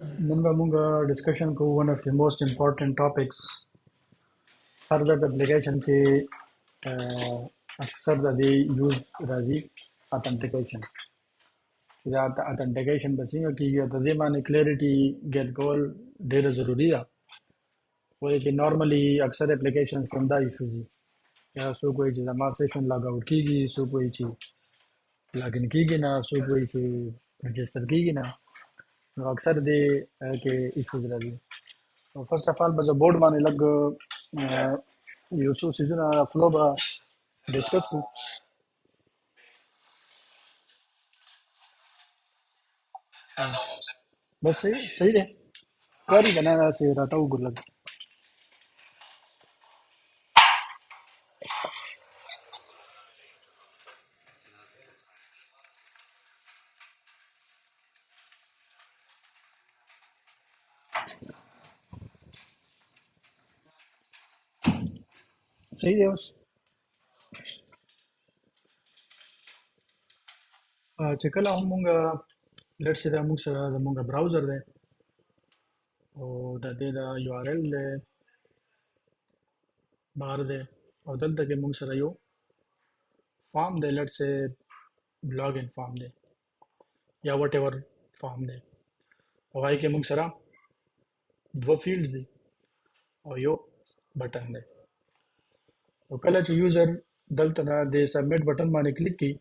نن به مونږ discussion Koo one of the most important topics further application کې اکثر د دې یوز راځي authentication چې دا authentication به څنګه کېږي او د دې باندې کلیریټي ګیټ کول ډېره ضروري ده ولې چې نارملی اکثر اپلیکیشنز کې همدا ایشو دي یا څوک وایي چې زما سیشن لاګ آوټ کېږي څوک وایي چې لاګ ان کېږي نه څوک وایي چې رجسټر کېږي نه نو اکثر دې کې ایشوز راځي فرست اف آل به زه بورډ باندې لږ یو څو څیزونه فلو به ډسکس کړو بس صحیح دی کاری که نه داسې راته وګور لږ صحیح دی اوس چې کله هم مونږ لټ سي دا مونږ سره زمونږ براوزر دی او د دې د یو آر ایل دی بهر دی او دلته کې مونږ سره یو فارم دی لټ سي بلاګ ان فارم دی یا وټ ایور فارم دی او هغې کې مونږ سره دوه فیلډز دي او یو بټن دی او کله چې یوزر دلته نه د سبمیټ بټن باندې کلیک کړي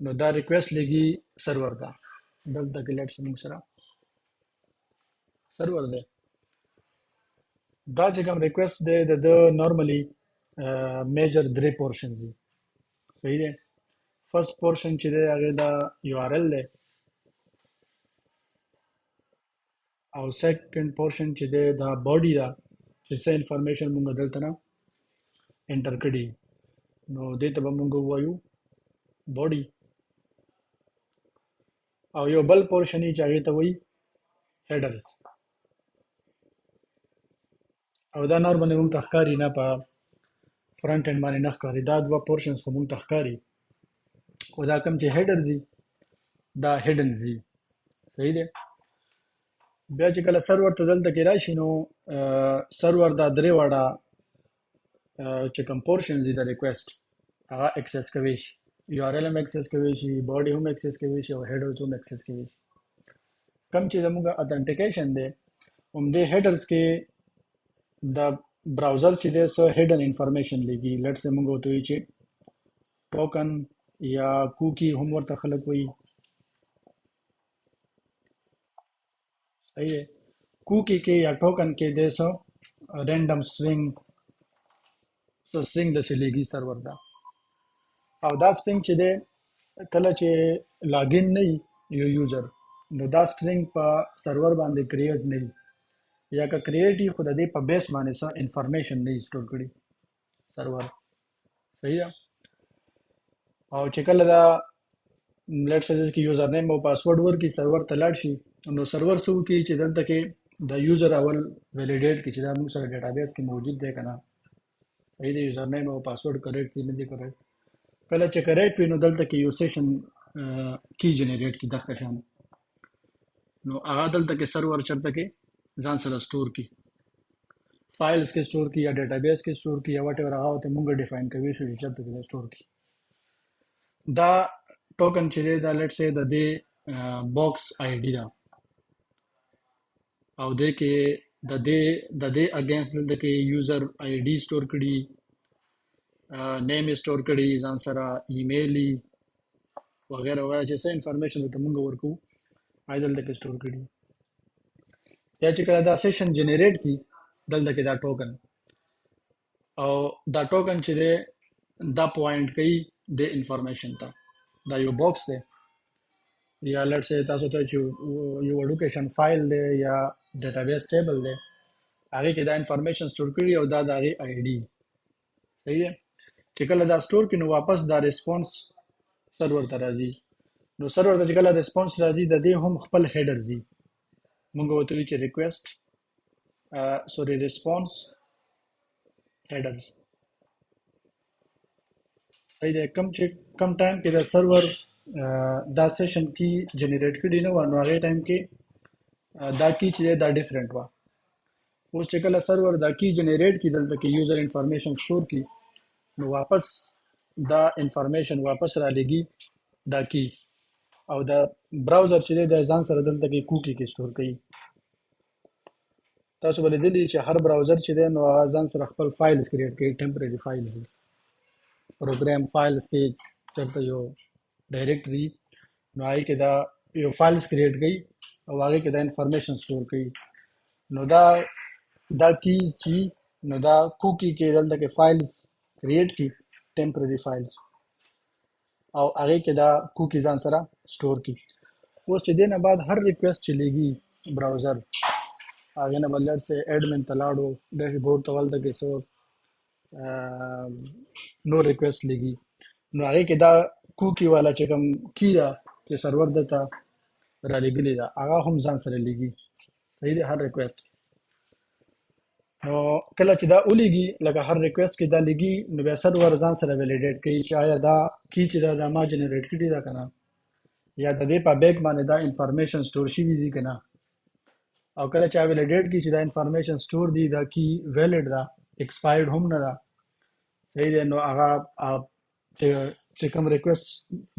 نو دا ریکویسټ لګي سرور ته دلته کې لټ موږ سره سرور دی دا چې کوم ریکویسټ دی د نارملی میجر درې پورشن دي صحیح دی فرست پورشن چې دی هغې دا یو آر ایل دی او سیکنډ پورشن چې دی دا باډي ده چې څه انفارمیشن موږ دلته نه انټر کړي نو دې ته به موږ ووایو body O you bill portion یې چې هغې ته وایي هیډرز او دا نارملی موږ ته ښکاري نه په فرنٹ اینڈ باندې نه ښکاري دا دوه پورشنز خو موږ ته ښکاري خو دا کوم چې هیډرز دي دا هیډنز دي صحیح دی بیا چې کله سرور ته دلته کې راشي نو سرور دا درې واړه چې کوم پورشنز دي د ریکویسټ هغه اکسس کوي شي یو آر ایل هم اکسس کوي شي باډي هم اکسس کوي شي او هیډرز هم اکسس کوي شي کوم چې زموږ اتنټیکیشن دی همدې هیډرز کې د براوزر چې دی څه هیډن انفارمیشن لګي لټ سه موږ ورته وایي چې ټوکن یا کوکی هم ورته خلک وایي صحیح دی کوکی کې یا ټوکن کې دی څه رینډم سټرینګ څه سټرینګ داسې لګي سرور ته او دا سټرینګ چې دی کله چې لاګین نه وي یو یوزر نو دا سټرینګ په سرور باندې کریټ نه وي یا که کریټ وي خو د دې په بیس باندې څه انفارمیشن نه وي سټور کړي سرور صحیح ده او چې کله دا لیټ سه چې یوزر نیم او پاسورډ ورکړي سرور ته لاړ شي نو سرور څه وکړي چې دلته کې د یوزر اول ویلیډیټ کړي چې دا موږ سره ډیټابیس کې موجود دی که نه صحیح the user name O پاسورډ correct دي نه دي کریکټ کله چې کریکټ وي نو دلته کې یو سیشن کی جنریټ کړي دغه شان نو هغه دلته کې سرور چرته کې ځان سره سٹور کی فایلز کې سٹور کی یا ډیټابیس کې سٹور کی یا واټ ایور هغه ته مونږ ډیفاین کوي شو چې چرته کې سٹور کی دا ټوکن چې دی دا لیټ سه د دې باکس آی ډی دا او دې کې د دې اگینست دلته کې یوزر آی ډی سٹور کړي نیم سٹور کړي ځان سره ایمیل وغیرہ وغیرہ چې څه انفارمیشن ته مونږ ورکو آی دلته کې سٹور کړي یا چې کله دا سیشن جنریټ کی دلته کې دا ټوکن او دا ټوکن چې دی دا پوینټ کوي د انفارمیشن ته دا یو باکس دی یا لټ سه تاسو ته چې یو ایډوکیشن فایل دی یا ډیټابیس ټیبل دی هغه کې دا انفارمیشن سٹور کړي او دا د هغې آی ډي صحیح دی چې کله دا سٹور کړي نو واپس دا ریسپانس سرور ته راځي نو سرور ته چې کله ریسپانس راځي د دې هم خپل هیډرز دي مونږ ورته وایو چې ریکویسټ ریسپانس هیډرز صحیح دی کم ټایم کې د سرور دا سیشن کی جنریټ کړي نه وه نو هغې ټایم کې دا کی چې دا ډیفرنٹ وا. اوس چې کله سرور دا کی جنریټ کی دلته کې یوزر انفارمیشن سٹور کی، نو واپس دا انفارمیشن واپس را لګي دا کی، او دا براوزر چې دی د ځان سره دلته کې کوکی کې سٹور کوي. تاسو ولې دلی چې هر براوزر چې دی نو هغه ځان سره خپل فایل کریټ کوي، ټمپرری فایلز، پروګرام فایلز کې چلته یو ډایرکټري، نو هغه کې دا یو فایلز کریټ کوي او هغه کې دا انفارمیشن سٹور کوي. نو دا کی چې نو دا کوکی کې دلته کې فایلز کریټ کی، ټمپرری فایلز، او هغه کې دا کوکی ځان سره سٹور کی. اوس چې دینه بعد هر ریکوست چلیږي براوزر، هغه نه بلر سے ایڈمن تلاړو ډیش بورډ ته ولته کې سو نو ریکوست لګي، نو هغه کې دا کوکی والا چې کوم کی دا چې سرور دته را لګلی دا هغه هم ځان سره لګي. صحیح دی. هر ریکوست نو کله چې دا ولېږي لکه هر ریکوست کې دا لګي، نو بیا سرور ځان سره ویلیډیټ کوي چې آیا دا کی چې دا ما جنریټ کړی دا کنه، یا د دې په بیک باندې دا انفارمیشن سٹور شوی دی کنه. او کله چې ویلیډیټ کی چې دا انفارمیشن سٹور دی دا کی ویلیډ دا، ایکسپایرډ هم نه دا. صحیح دی. نو هغه چې کوم ریکوست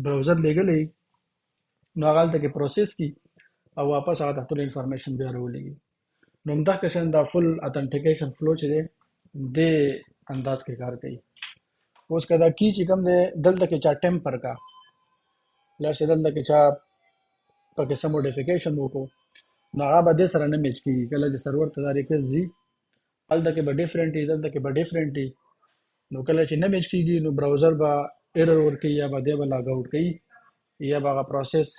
براوزر لګلې نو هغه ته کې پروسس کی او واپس هغه ټول انفارمیشن بیا راولېږي. نو همدا قسم دا فل اتنټیکیشن فلو چې دی د انداز کې کار کوي. اوس کدا کی چې کوم دی دلته کې چا ټمپر کا لاسه دلته کې چا پکې سم موډیفیکیشن وکړو، نو هغه به دې سره نه میچ کیږي. کله چې سرور ته دا ریکوست ځي هلته کې به ډیفرنٹ وي، دلته کې به ډیفرنٹ وي. نو کله چې نه میچ کیږي نو براوزر به ایرر ورکوي، یا به دی به لاګ آوټ کوي، یا به هغه پروسس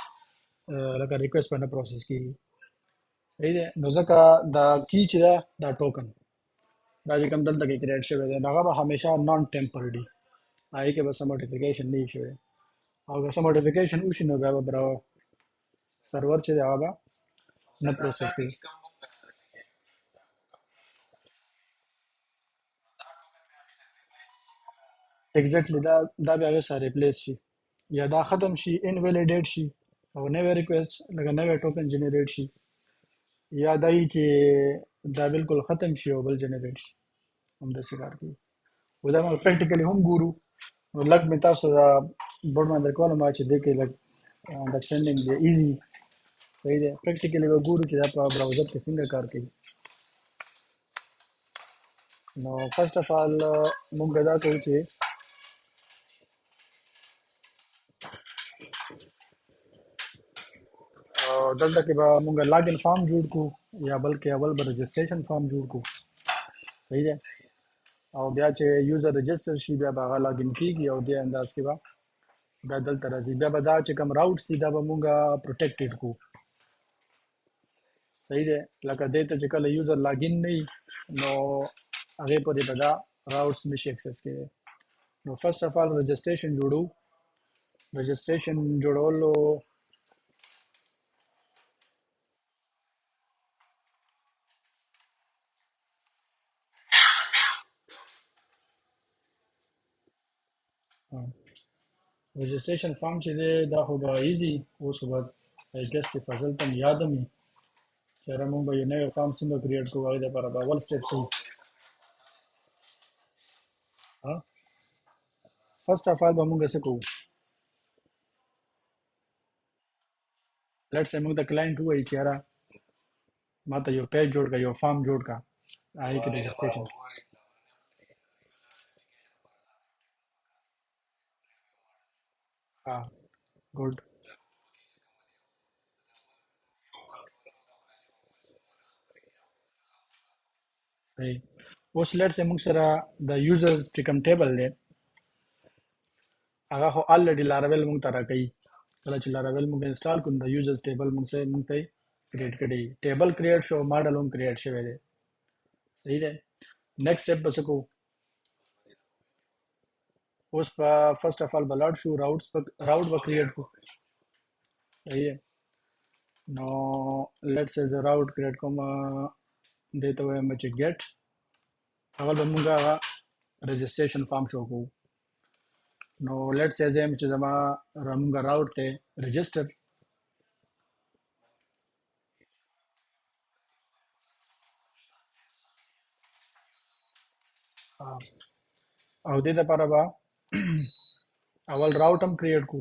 لکه ریکوست به نه پروسس کیږي. صحیح دی. نو ځکه دا کی چې دا دا ټوکن دا چې کوم دلته کې کریټ شوی دی هغه به همیشه نان ټمپرډ وي، هغې کې به څه موډیفیکیشن نه وي شوی، او که څه موډیفیکیشن وشي نو بیا به سرور چې دی هغه به نه پروسس کوي. ایگزیکټلی دا بیا هغې سره ریپلیس شي، یا دا ختم شي انویلیډیټ شي او نوی ریکوست لکه نوی ټوکن جنریټ شي، یا دا وي چې دا بالکل ختم شي او بل جنریټ شي، همداسې کار کوي. و دا موږ پریکټیکلی هم ګورو. نو لږ مې تاسو دا بورډ باندې درکولم چې دې کې لږ انډرسټینډینګ دی ایزي. صحیح دی. پریکټیکلی به ګورو چې دا په براوزر کې څنګه کار کوي. نو فرسٹ اف آل موږ دا کوو چې دلته کې به موږ لاګین فارم جوړ کړو، یا بلکې اول به رجسټریشن فارم جوړ کړو. صحیح دی. او بیا چې یوزر رجسټر شي بیا به هغه لاګین کیږي او دې انداز کې به بیا دلته راځي. بیا به دا چې کوم راوټس دي دا به موږ پروټیکټډ کړو. صحیح دی. لکه دې ته چې کله یوزر لاګین نه وي نو هغې پورې به دا راوټس نشي اکسس کېدی. نو فرسٹ اف آل رجسټریشن جوړو. رجسټریشن جوړولو رجسټریشن فارم چې دی دا خو به ایزي اوس خو به آی ګس چې فضل ته مې یاده مې چې هره موږ به یو نوی فارم څنګه کریټ کوو، هغې دپاره به اول سټپ څه وي. فرسٹ اف آل به موږ څه کوو، لیټ سے موږ ته کلاینټ ووایي چې یاره ما ته یو پیج جوړ کړه، یو فارم جوړ کړه، هغې کې رجسټریشن. ګډ. صحیح. اوس لیټ سے موږ سره د یوزر چې کوم ټیبل دی هغه خو الریډي لاراویل موږ ته راکوي. کله چې لاراویل موږ انسټال کړو د یوزرز ټیبل موږ ته کریټ کړی، ټیبل کریټ شو، ماډل هم کریټ شوی دی. صحیح دی. نیکسٹ سټپ به څه کوو، اوس په فرسٹ اف آل به لاړ شو راوټ به کریټ کړو. صحیح دی. نو لیټ سے زه راوټ کریټ کوم، دې ته وایم چې ګیټ، اول به موږ هغه رجسټریشن فارم شو کوو. نو لیټ سے زه یم چې زما موږ راوټ ته رجسټر او دې لپاره به اول راوټ هم کریټ کو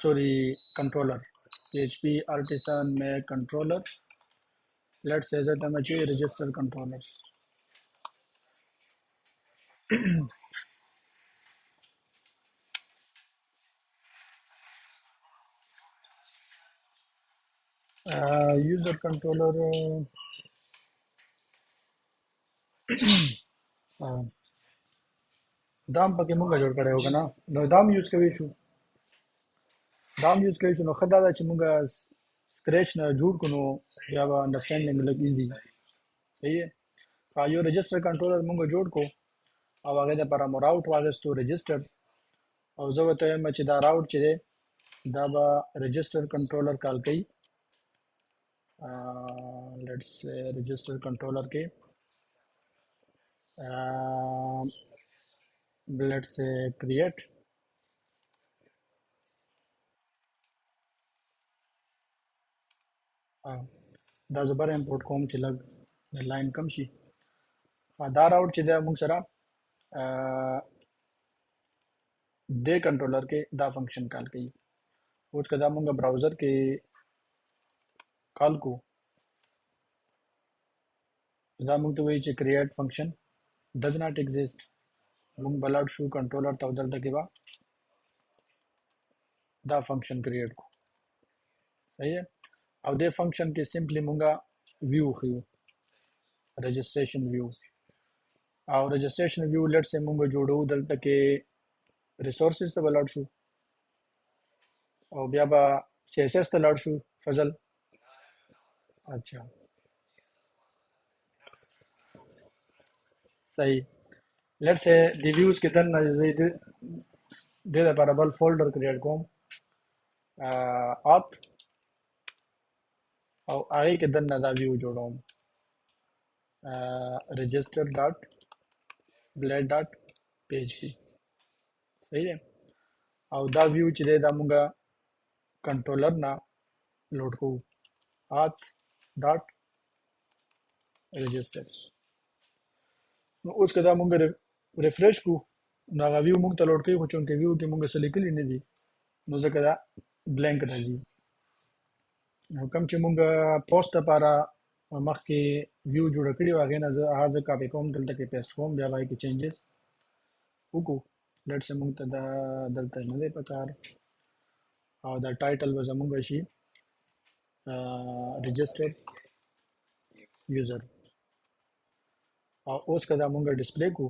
سوري کنټرولر PHP artisan make controller. Let's say that I'm a register controller. User controller دام پکې مونږه جوړ کړی وو که نه نو دام یوز کوي شو نو ښه دا ده چې مونږه سکریچ نه جوړ کړو نو بیا به انډرسټینډینګ لږ ایزي صحیح دی یو رجسټر کنټرولر مونږه جوړ کو او هغې دپاره مو راوټ واخیستو رجسټر او زه ورته وایم چې دا راوټ چې دی دا به رجسټر کنټرولر کال کوي لیټس رجسټر کنټرولر کې لیټس کریټ دا زبر امپورټ کوم چې لږ لاین کم شي دا راوټ چې دی موږ سره دې کنټرولر کې دا فنکشن کال کوي اوس که دا موږ براوزر کې کال کو دا موږ ته وایي چې کریټ فنکشن ډز ناٹ ایگزسٹ موږ بلاړ شو کنټرولر ته او دلته کې به دا فنکشن کریټ کو صحیح ہے او دې فنکشن کې سمپلی مونږه ویو خیو رجسټریشن ویو او رجسټریشن ویو لټ سه مونږ جوړو دلته کې ریسورسز ته بلاړ شو او بیا به سی ایس ایس ته لاړ شو فضل اچھا صحیح لټ سه دی ویوز کې دنه دې لپاره بل فولډر کریټ کوم اپ او هغې کې دنه دا ویو جوړوم register dot blade dot PHP صحیح دی او دا ویو چې دی دا مونږه کنټرولر نه لوډ کوو آت ډاټ رجسټر نو اوس که دا مونږ ریفریش کو نو هغه ویو مونږ ته لوډ کوي خو چونکې ویو کې مونږ څه لیکلي نه دي نو ځکه دا بلینک راځي نو کوم چې مونږ پوسټ لپاره مخکې ویو جوړه کړې وه هغې نه زه هغه زه کاپي کوم دلته کې پیسټ کوم بیا به هغې کې چینجز وکړو لیټ سه مونږ ته دا دلته نه دی پکار او دا ټایټل به زمونږ شي رجسټر یوزر او اوس که دا مونږ ډسپلی کو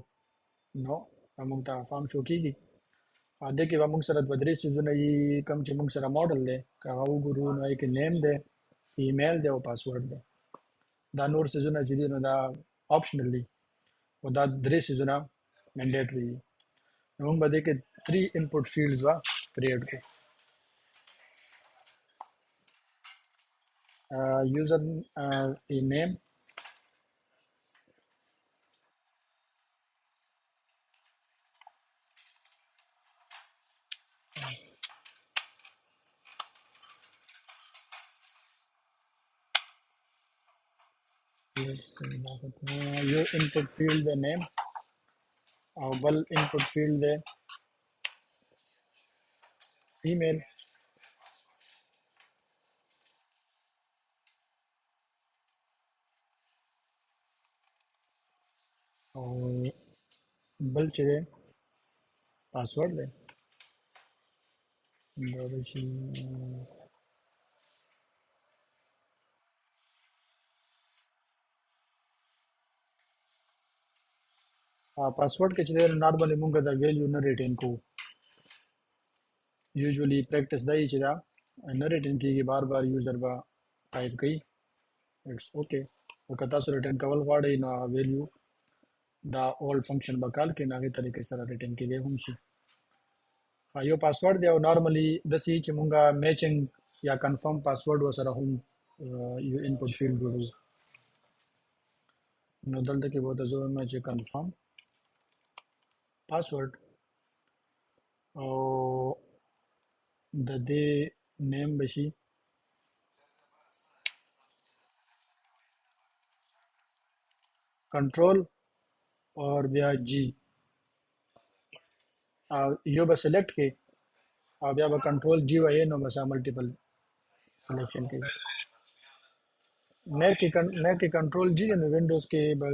نو مونږ ته فارم شو کېږي دې کې به مونږ سره دوه درې څیزونه یي کوم چې مونږ سره موډل دی که هغه وګورو نو هغې کې نیم دی ایمیل دی او پاسورډ دی دا نور څیزونه چې دي نو دا آپشنل دي او دا درې څیزونه منډیټري دي نو مونږ به دې کې 3 انپوټ فیلډز به کریټ کړو user name your input field the name O bill input field the email او بل چې دی پاسورډ دی دا به شي پاسورډ کې چې دی نارملی مونږ د ویلیو نه ریټین کوو یوزولي پریکټس دا یي چې دا نه ریټین کېږي بار بار یوزر به ټایپ کوي اټس اوکے او که تاسو ریټین کول غواړئ نو ویلیو دا اول فنکشن به کال کړئ نو هغې طریقې سره ریټین کېدی هم شي یو پاسورډ دی او نارملی داسې چې مونږه میچنګ یا کنفرم پاسورډ ورسره هم یو انپوټ فیلډ جوړوو نو دلته کې به ورته زه وایم چې کنفرم پاسورډ او د دې نیم به شي کنټرول اور بیا جی یو به سلیکٹ کې او بیا به کنټرول جی وایې نو بس ملټیپل سلیکشن کې میک کې کنټرول جی نو ونډوز کې به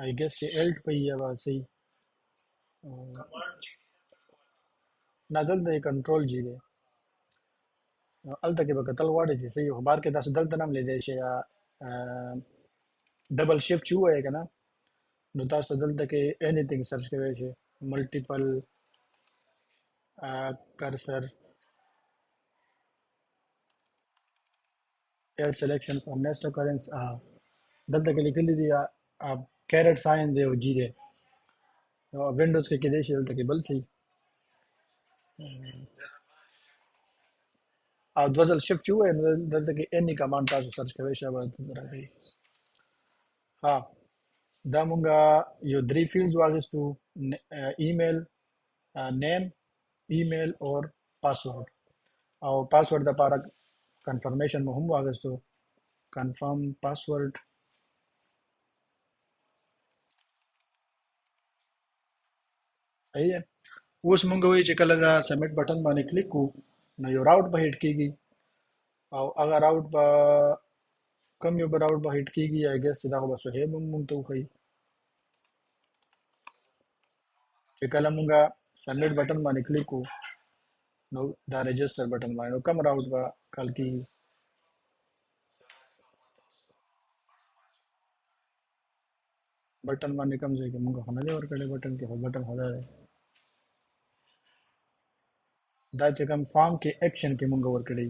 آئی ګیس کې الټ پې یا به صحیح نه دلته یې کنټرول جی دی هلته کې به کتل غواړي چې صحیح خو بار کې تاسو دلته نه هم لیدی شئ یا ډبل شفټ چې ووایې که نه نو تاسو دلته کې انیثینګ سرچ کولی شئ multiple cursor add selection for next occurrence دلته کې لیکلي دي کیرټ ساين دی او جی دی ونډوز کې کېدای شي دلته کې بل صحیح او دوه ځل شفټ چې ووایې نو دلته کې اني کمانډ تاسو سرچ کولی شئ به دلته راځي ها دا مونږه یو درې فیلډز واخیستو ایمیل نیم ایمیل اور پاسورډ او پاسورډ دپاره کنفرمیشن مو هم واخیستو کنفرم پاسورډ صحیح دی اوس مونږ وایي چې کله دا سبمټ بټن باندې کلیک کو نو یو راوټ به هیټ کېږي او هغه راوټ به کم یو به راوټ به هیټ کېږي آی ګیس چې دا خو به صهیب هم مونږ ته وښیي چې کله مونږه سبمټ بټن باندې کلیک کو نو دا رجسټر بټن باندې نو کم راوټ به کال کېږي بټن باندې کم ځای کې مونږ خو نه دی ورکړی بټن کې خو بټن خو دا دی دا چې کوم فارم کې ایکشن کې مونږ ورکړی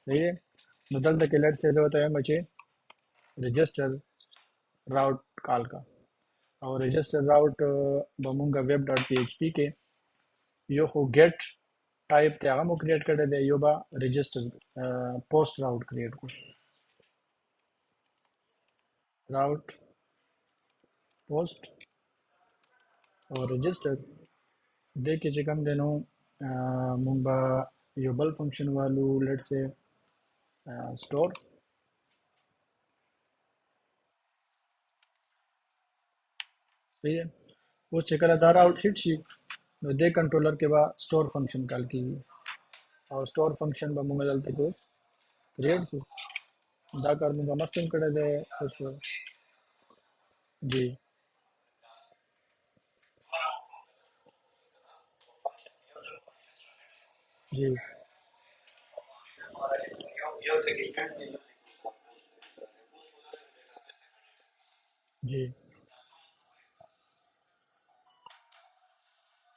صحیح دی نو دلته کې لیټ سے زه ورته وایم چې رجسټر راوټ کال کا او رجسټر راوټ به مونږ ویب ډاٹ پی ایچ پی کې یو خو ګیټ ټایپ ته هغه مو کریټ کړی دی یو به رجسټر پوسټ راوټ کریټ کو راوټ پوسټ او رجسټر دې کې چې کوم دی نو مونږ به یو بل فنکشن والو لیټ سے سٹور صحیح ہے اوس چې کله دا راوټ هیټ شي نو دې کنټرولر کې به سٹور فنکشن کال کېږي او سٹور فنکشن به مونږ دلته کې اوس کریټ کو دا کار مونږ مخکې هم کړی دی اوس جی جی جی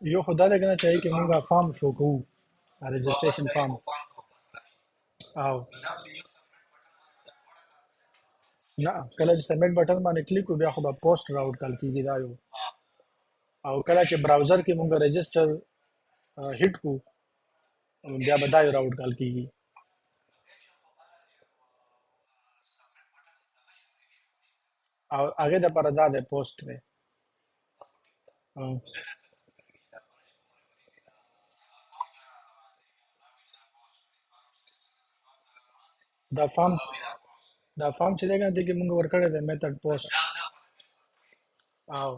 یو خدا دې کنه چاہیے کہ مونږه فارم شو کوو رجسٹریشن فارم او نه کله چې سبمټ بټن باندې کلیک کو بیا خو به پوسټ راوټ کال کېږي دا یو او کله چې براوزر کې مونږ رجسټر هیټ کو بیا به دا یو راوټ کال کېږي او هغې دپاره دا دی پوسټ دی دا فارم چې دی که نه دې کې مونږ ورکړی دی میتھډ پوسټ او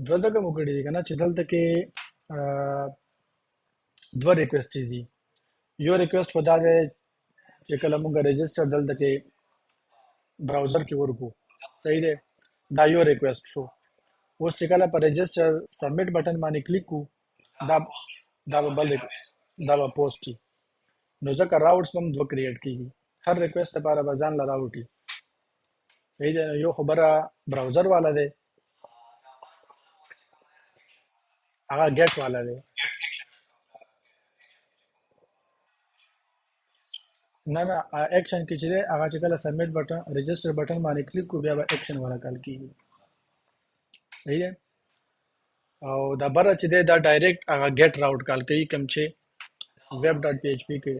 دوه ځکه مو کړي دي که نه چې دلته کې دوه ریکویسټ دي یو ریکویسټ خو دا دی چې کله مونږ رجسټر دلته کې براوزر کې ورکو صحیح دی دا یو ریکویسټ شو اوس چې کله په رجسټر سبمټ بټن باندې کلیک کو دا دا به بل دا به پوسټ شي نو ځکه راوټس هم دوه کریټ کېږي هر ریکویسټ لپاره به ځان له راوټ وي صحیح دی یو خبره براوزر والا دی هغه ګیټ والا دی نه نه ایکشن کې چې دی هغه چې کله سبمټ بټن رجسټر بټن باندې کلیک کو بیا به ایکشن والا کال کېږي صحیح دی او دا بره چې دی دا ډایرکټ هغه ګیټ راوټ کال کوي کوم چې ویب ډاٹ پی ایچ پی کې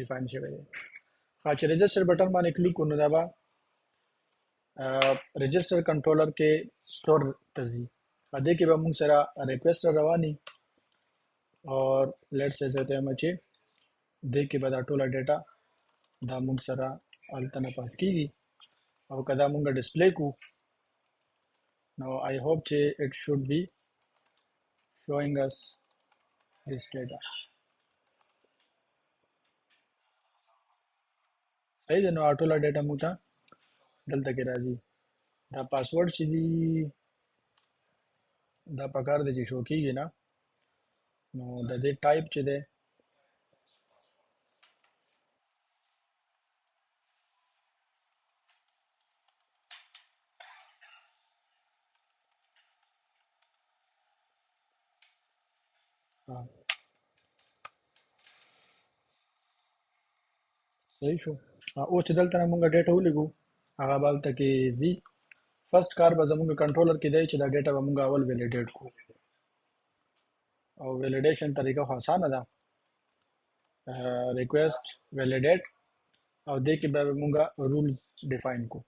ډیفاین شوی دی چې رجسټر بټن باندې کلیک کو نو دا به رجسټر کنټرولر کې سٹور ته ځي دې کې به موږ سره ریکویسټ رواني اور لیټ سے ته وایم چې دې کې به دا ټوله ډیټا دا موږ سره هلته نه پاس کیږي او کدا مونږ ډسپلی کو نو I hope چې it should be showing us this data. صحیح ده نو ټوله ډیټا مونږ ته دلته کې راځي. دا پاسورډ چې دی دا پکار دی چې شو کیږي نه نو د دې ټایپ چې دی صحیح شو. اوس چې دلته نه مونږ ډیټا ولګو هغه به هلته کې ځي. فرست کار به زمونږ کنټرولر کې دی چې دا ډیټا به مونږ اول ویلیډیټ کو او ویلیډیشن طریقه خو اسانه ده. ریکویسٹ ویلیډیټ او دې کې به مونږ رولز ډیفاین کو.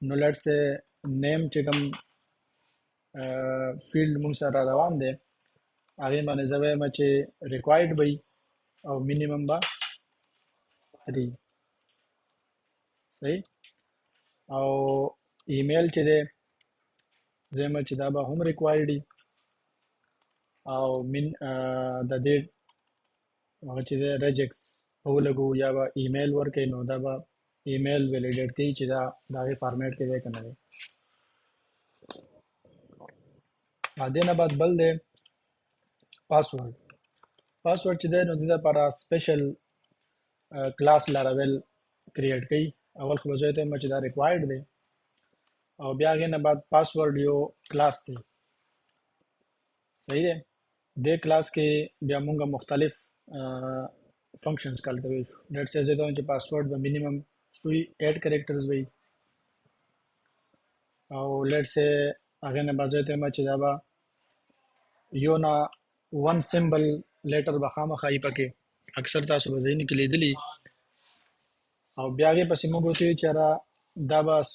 نو لیټس سے نیم چې کوم فیلډ مونږ سره روان دی هغې باندې زه وایم چې ریکوایرډ به وي او مینیمم به 3. صحیح. او ایمیل چې دی زه وایم چې دا به هم ریکوایرډ وي او د دې هغه چې دی رجکس به ولګو یا به ایمیل ورکوي نو دا به ایمیل ویلیډیټ کوي چې دا د هغې فارمیټ کې دی که نه دی. دې نه بعد بل دی پاسورډ. پاسورډ چې دی نو د دې لپاره سپیشل کلاس لاراویل کریټ کوي. اول خو به زه ته وایم چې دا ریکوایرډ دی او بیا هغې نه بعد پاسورډ یو کلاس دی. صحیح دی. دې کلاس کې بیا مونږ مختلف فنکشنز کال کوي شو. لیټ سے زه ته وایم چې پاسورډ به مینیمم 8 کریکټرز وي او لیټ سے هغې نه بعد زه ته وایم چې دا به یو نه 1 سمبل لیټر به خامخا وي پکې. اکثر تاسو به ځایونو کې لیدلي او بیا هغې پسې موږ ورته وایو چې یاره دا بس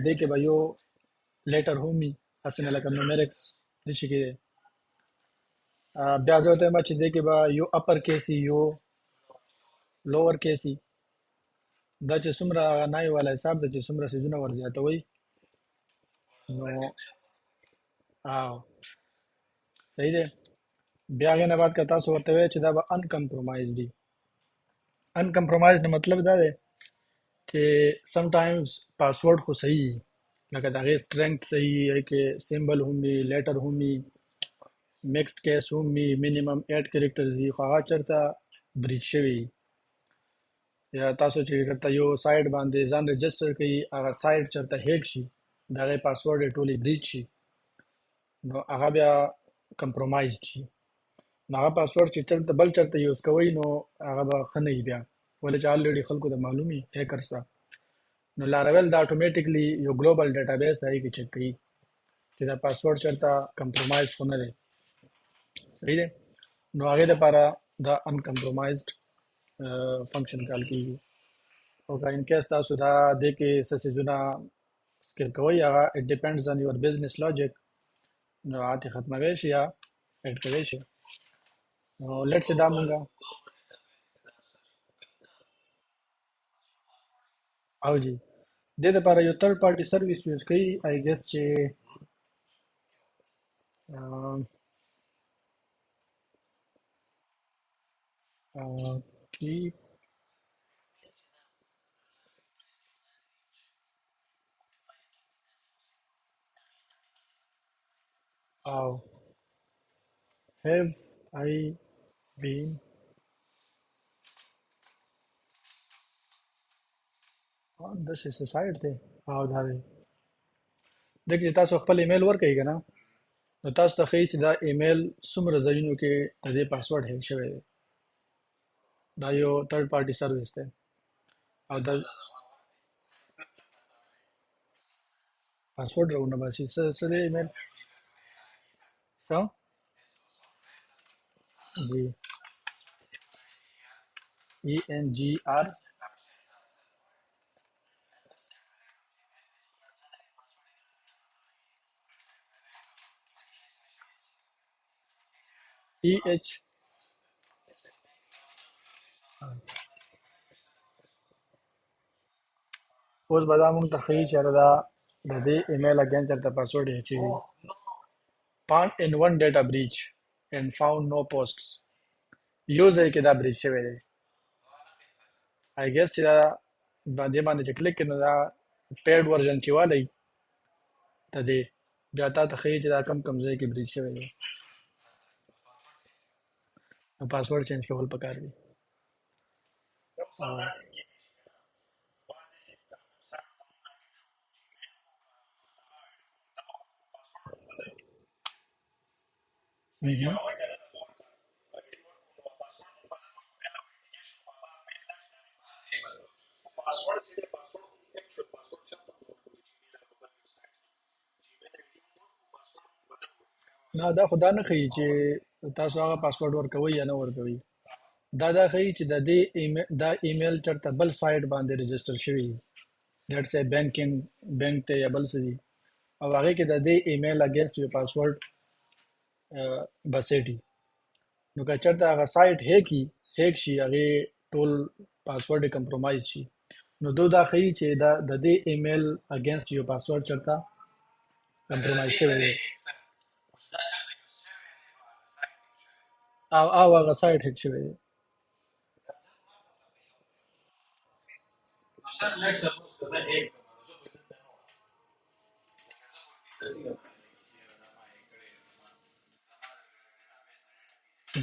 دې کې به یو لیټر هم وي هسې نه لکه نومیرکس دې شي کې دی. بیا زه ورته وایم چې دې کې به یو اپر کیس وي یو لوور کیس وي. دا چې څومره نایي والا حساب ده چې څومره څیزونه ور زیاتوئ نو صحیح دی. بیا هغې نه بعد که تاسو ورته وایئ چې دا به ان کمپرومایزډ وي. ان کمپرومایزډ مطلب دا دی چې سمټایمز پاسورډ خو صحیح وي لکه د هغې سټرنګ صحیح هغې کې سمبل هم وي لیټر هم وي مکسډ کیس هم وي مینیمم 8 کریکټرز وي خو هغه چېرته بریچ شوي وي یا تاسو چې چېرته یو سایټ باندې ځان رجسټر کوي هغه سایټ چېرته هیک شي د هغې پاسورډ یې ټولې بریچ شي نو هغه بیا کمپرومایزډ شي. نو هغه پاسورډ چې چېرته بل چېرته یوز کوئ نو هغه به ښه نه وي بیا ولې چې الریډي خلکو ته معلوم وي هیکرز ته. نو لاراویل دا اتومیټیکلی یو ګلوبل ډیټابیس دی هغې کې چیک کوي چې دا پاسورډ چېرته کمپرومایز خو نه دی. صحیح دی. نو هغې دپاره دا ان کمپرومایزډ فنکشن کال کېږي او که ان کیس تاسو دا دې کې څه څیزونه سکپ کوئ هغه اټ ډیپینډز آن یور بزنس لاجک نو هغه ترې ختموی شي یا ایډ کوی شي. نو لیټ سې دا مونږه او جی دې دپاره یو تھرډ پارټي سروس یوز کوي آی ګیس چې کی او have I been on this is a site دی او دا دی دغه چې تاسو خپل ایمیل ورکړئ که نه نو تاسو ته ښیي چې دا ایمیل څومره ځایونو کې د دې پاسورډ هیک شوی دی. دا یو تھرډ پارټي سروس دی او دا پاسورډ راونه باسي څه دی ایمیل څه جی ENGR EH اوس به دا مونږ ته ښیي چې دا د دې ایمیل اگین چېرته پاسورډ هیک شوي found in one data breach and found no posts یو ځای کې دا بریچ شوی دی آی ګیس چې دا باندې چې کلیک کړي نو دا پیډ ورژن چې والی د دې بیا تا ته ښیي چې دا کم ځای کې بریچ شوی دی نو پاسورډ چینج کول پکار دي مهم. نه دا خو دا نه ښیي چې تاسو هغه پاسورډ ورکوئ یا نه ورکوئ دا ښیي چې د دې دا ایمیل چېرته بل سایټ باندې رجسټر شوي دي لیټس say بینک ته یا بل څه دي او هغې کې د دې ایمیل اگینسټ یو پاسورډ بسیټي نو که چېرته هغه سایټ هیک شي هغې ټول پاسورډ یې کمپرومایز شي نو دا ښیي چې دا د دې ایمیل اگینسټ یو پاسورډ چېرته کمپرومایز شوی دی او هغه سایټ هیک شوی دی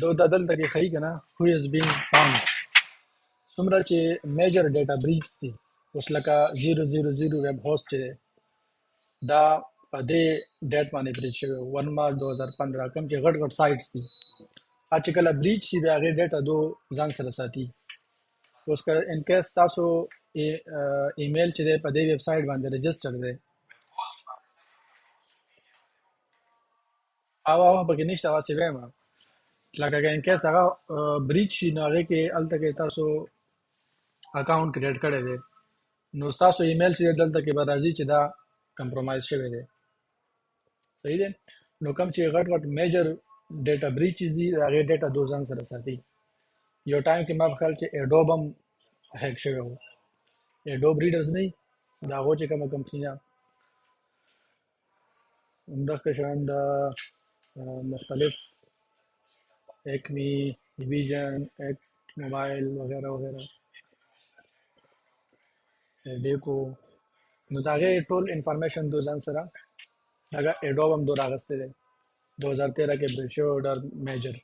دا دلته کې ښیي که نه who is being found څومره چې میجر ډیټا بریچ دي اوس لکه 000 ویب هوسټ چې دی دا په دې ډیټ باندې بریچ شوی 1 مارچ 2015 کوم چې غټ سایټس دي چې کله بریچ شي د هغې ډیټا دو ځان سره ساتي اوس که ان کیس تاسو ایمیل چې دی په دې ویب سایټ باندې رجسټر دی هغه پکې نشته هغه چې وایم لکه که ان کیس هغه بریچ شي نو هغې کې هلته کې تاسو اکاونټ کریټ کړی دی نو ستاسو ایمیل چې دی دلته کې به راځي چې دا کمپرومایز شوی دی صحیح دی نو کوم چې غټ میجر ډیټا بریچز دي د هغې ډیټا دو ځان سره ساتي یو ټایم کې ما په خیال چې ایډوب هم هیک شوی و ایډوب ریډرز نه د هغو چې کومه کمپني ده همدغه شان د مختلف ایکمی ویژن ایکٹ موبایل وغیرہ وغیرہ ډیکو نو د هغې ټول انفارمیشن دو ځان سره دغه ایډوب هم دو راغستی دی 2013 کې بریچ شوی ډېر میجر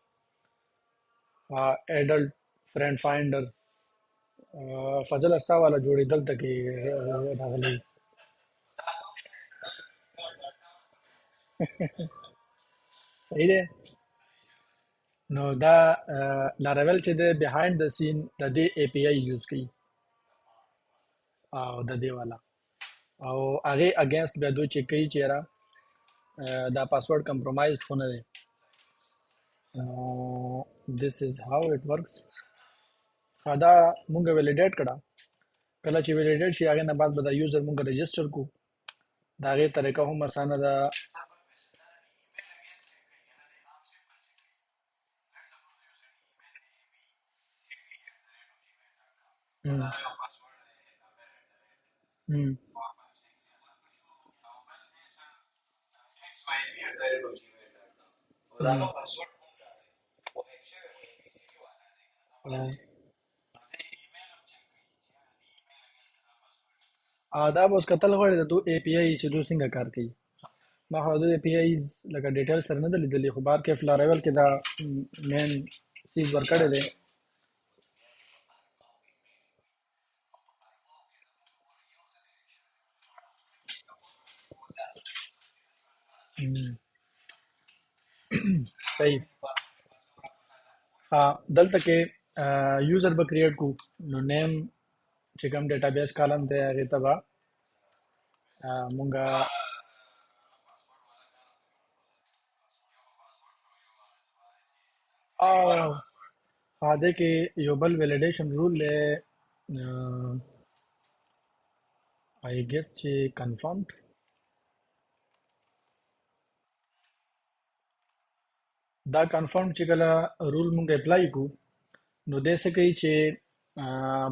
ایډلټ فرینډ فایندر فضل استا والا جوړې دلته کې راغلی صحیح دی نو دا لاراول چې دی بیهایند د سین د دې اے پی آی یوز کوي او د دې والا او هغې اگینسټ بیا دوی چې کوي چې یاره دا پاسورډ کمپرومایزډ خو نه دی this is how it works دا مونږ ویلیډیټ کړه کله چې ویلیډیټ شي هغې نه بعد به دا یوزر مونږ رجسټر کو د هغې طریقه هم اسانه ده دا به اوس کتل غواړي د دو اے پی آی چې دوی څنګه کار کوي ما خو د اے پی آی لکه ډیټیل سره نه ده لیدلي خو بار کې فلاریول کې دا مین چیز ورکړی دی صحیح دلته کې یوزر به کریټ کو نو نیم چې کوم ډیټا بیس کالم دی هغې ته به مونږه دې کې یو بل ویلیډیشن رول دی آی ګیس چې کنفرمډ دا کنفرم چې کله رول مونږ اپلای کو نو دې څه کوي چې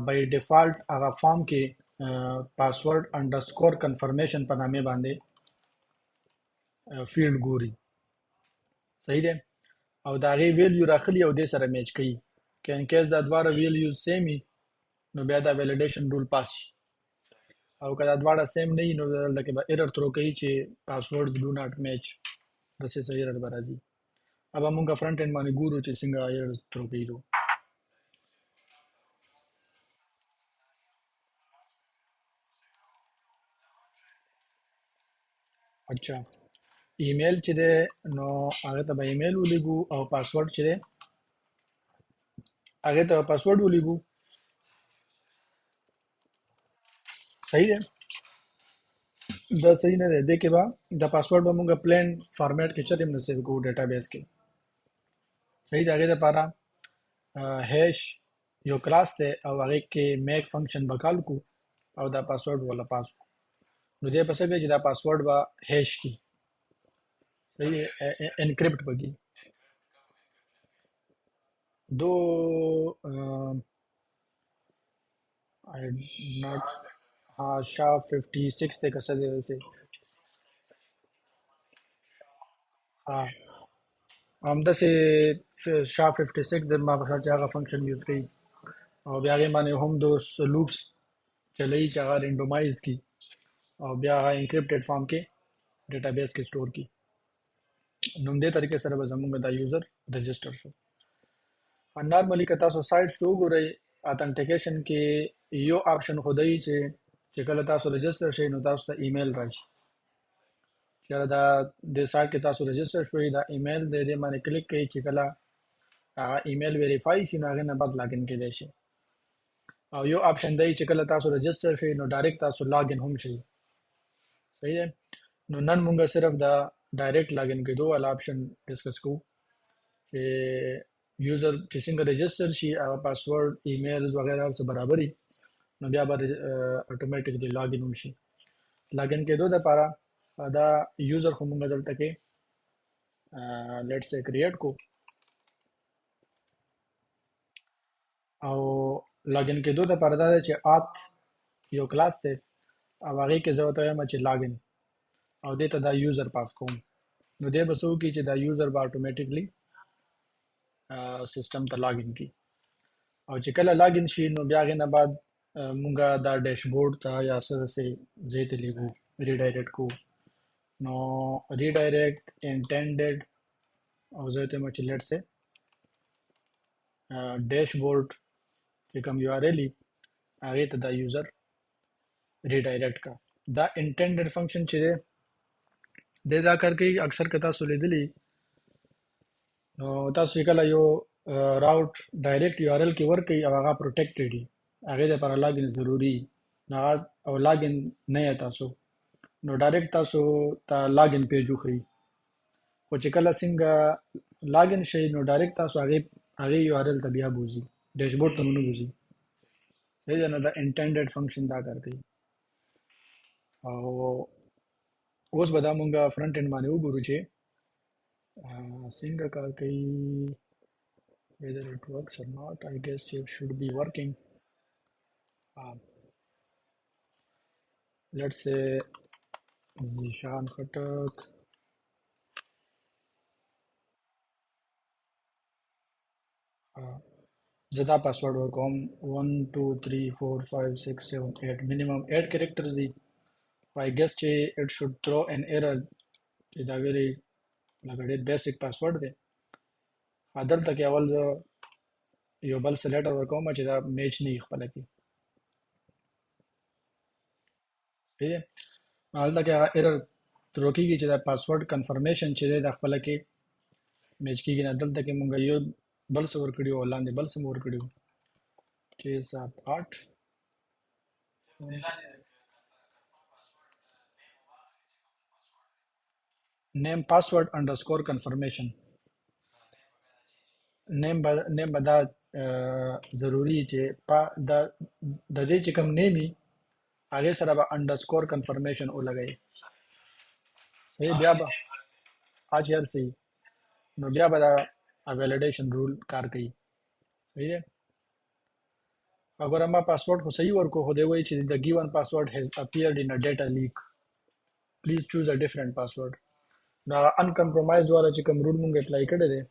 بای ډیفالت هغه فارم کې پاسورډ انډرسکور کنفرمیشن په نامې باندې فیلډ ګوري. صحیح دی. او د هغې ویلیو راخلي او دې سره میچ کوي. که ان کیس دا دواړه ویلیوز سیم وي نو بیا دا ویلیډیشن رول پاس شي، او که دا دواړه سیم نه وي نو دلته کې به ایرر ترو کوي چې پاسورډ ډو ناٹ میچ، داسې څه ایرر به راځي. اب موږ فرنٹ اینډ باندې ګورو چې څنګه ایرر ترو کوي. دو اچھا ایمیل چې دی نو هغه ته به ایمیل ولیږو او پاسورډ چې دی هغې ته به پاسورډ ولیږو. صحیح دی. دا صحیح نه دی. دې کې به د پاسورډ به موږ پلین فارمیټ کې چرې هم نه سیو کوو ډیټا بیس کې. صحیح دی. هغې دپاره هیش یو کلاس دی او هغې کې میک فنکشن به کال کو او دا پاسورډ ولا پاس کو. نو دې به څه کوي چې دا پاسورډ به هیش کی. صحیح دی. انکرپټ به کی. دو آئی ناٹ ہاں شاہ 56 تے کسر دے سے ہاں همدا سه شا 56 د ما په خیال چې هغه فنکشن یوز کوي او بیا هغې باندې هم د لوپس چلوي چې هغه رینډومایز کی او بیا هغه انکرپټډ فارم کې ډیټا بیس کې سٹور کی. نو همدې طریقې سره به زموږ دا یوزر رجسټر شو. نارملی که تاسو سایټس کې وګورئ اتنټیکیشن کې یو آپشن خو دی چې کله تاسو رجسټر شئ نو تاسو ته ایمیل راشي. چېرې دا د سایټ کې تاسو رجسټر شوئ دا ایمیل د دې باندې کلیک کوئ چې کله هغه ایمیل ویریفای شي نو هغې نه بعد لاګین کیدی شي. او یو آپشن دی چې کله تاسو رجسټر شئ نو ډایرکټ تاسو لاګین هم شئ. صحیح دی. نو نن مونږ صرف دا ډایرکټ لاګین کېدو والا آپشن ډسکس کوو چې یوزر چې څنګه رجسټر شي هغه پاسورډ ایمیلز وغیره هر څه برابري نو بیا به اتومیټیکلی لاګین هم شي. لاګین کېدو دپاره دا یوزر خو مونږ دلته کې لیټ سے کریټ کو او لاګین کېدو دپاره دا دی چې آت یو کلاس دی او هغې کې زه ورته وایم چې لاګین او دې ته دا یوزر پاس کوم. نو دې به څه وکړي چې دا یوزر به اتومیټیکلی سسټم ته لاګین کی او چې کله لاګین شي نو بیا هغې نه بعد مونږه دا ډیشبورډ ته یا څه داسې ځای ته لیږو ریډایرکټ کو. نو ریډایرکټ انټینډډ او زه ته چې لیټ سے ډیشبورډ چې کوم یو آر ایل وي هغې ته دا یوزر ریډایرکټ کا. دا انټینډډ فنکشن چې دی دی دا کار کوي اکثر که تاسو لیدلی نو تاسو چې کله یو route direct U R L کې ورکوي او هغه پروټیکټډ وي هغې دپاره لاګین ضروري نو هغه او لاګین نه یې تاسو نو ډایرکټ تاسو ته لاګین پیج وښیي. خو چې کله څنګه لاګین شئ نو ډایرکټ تاسو هغې یو آر ایل ته بیا بوځي ډیشبورډ ته مو نه بوځي. صحیح ده. نو دا انټینډډ فنکشن دا کار کوي. او اوس به دا مونږ فرنٹ اینډ باندې وګورو چې څنګه کار کوي. whether it works or not I guess it should be working. let's say Zeeshan خټک زه دا پاسورډ ورکوم 1 2 3 4 5 6 7 8 minimum 8 characters دي. I guess چې it should throw an error چې دا ویری لکه ډېر بیسیک پاسورډ دی. دلته کې اول زه یو بل څه لیټر ورکوم چې دا میچ نه وي خپله کې. صحیح دی. هلته کې هغه ایرر ترو کېږي چې دا پاسورډ کنفرمیشن چې دی دا خپله کې میچ کېږي نه. دلته کې مونږ یو بل څه ورکړي وو او لاندې بل څه مو ورکړي وو 6 7 8 name password underscore confirmation. نیم به دا ضروري چې د دې چې کوم نیم وي هغې سره به انډرسکور کنفرمیشن ولګئ. بیا به چې هر څه نو بیا به دا ویلیډیشن رول کار کوي. صحیح دی. اگر ہما پاسورڈ کو صحیح ورکو خو دے وای چې the given password has appeared in a data leak, please choose a different password. نا uncompromised والا چې کوم رول مونږ اپلای کړی دی.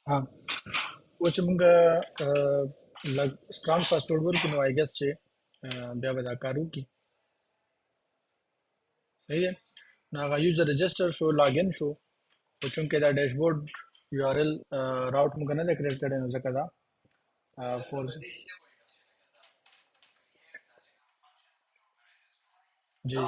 ها و چې مونږ لږ strong password ورکو know I guess چې بیا به دا کار وکړي. صحیح دی. نو هغه یوزر رجسټر شو لاګین شو خو چونکې دا ډیشبورډ یو آر ایل راوټ مونږ نه دی کریټ کړی نو ځکه دا فولس. جی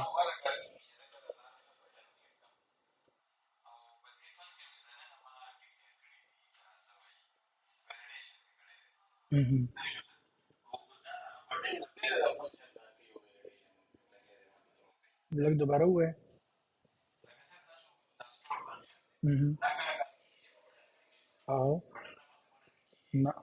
لږ دوباره ووایه. او نه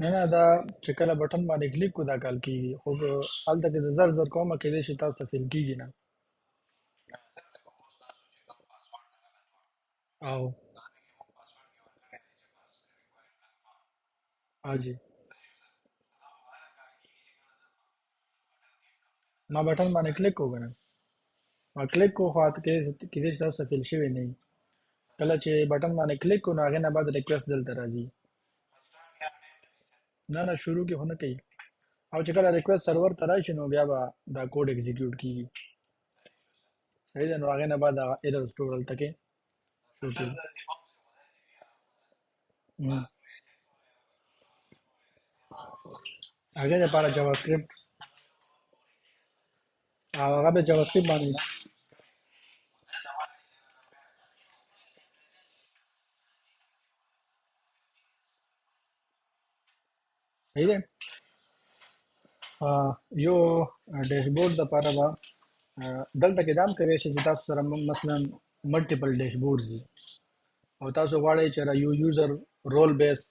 نه نه دا چې کله بټن باندې کلیک کو دا کال کیږي خو هلته کې زر زر کومه کېدای شي تاسو ته فیل کیږي نه. او حاجی ما بټن باندې کلیک کو کنه ما کلیک کو خو هلته کې کېدای شي تاسو ته فیل شوی نه وي. کله چې بټن باندې کلیک کو نو هغې نه بعد ریکویسټ دلته راځي. نه نه شروع کې خو نه کوي او چې کله ریکویسټ سرور ته راشي نو بیا به دا کوډ ایگزیکیوټ کیږي. صحیح ده. نو هغې نه بعد هغه ایرر سټور هلته کې شو کیږي. هغې دپاره جاوا سکرپټ او هغه به جاوا سکرپټ باندې صحیح ده. یو ډیشبورډ دپاره به دلته کې دا هم کولی شي چې تاسو سره مثلا ملټیپل ډیشبورډز دي او تاسو غواړئ چې یو یوزر رول بیسډ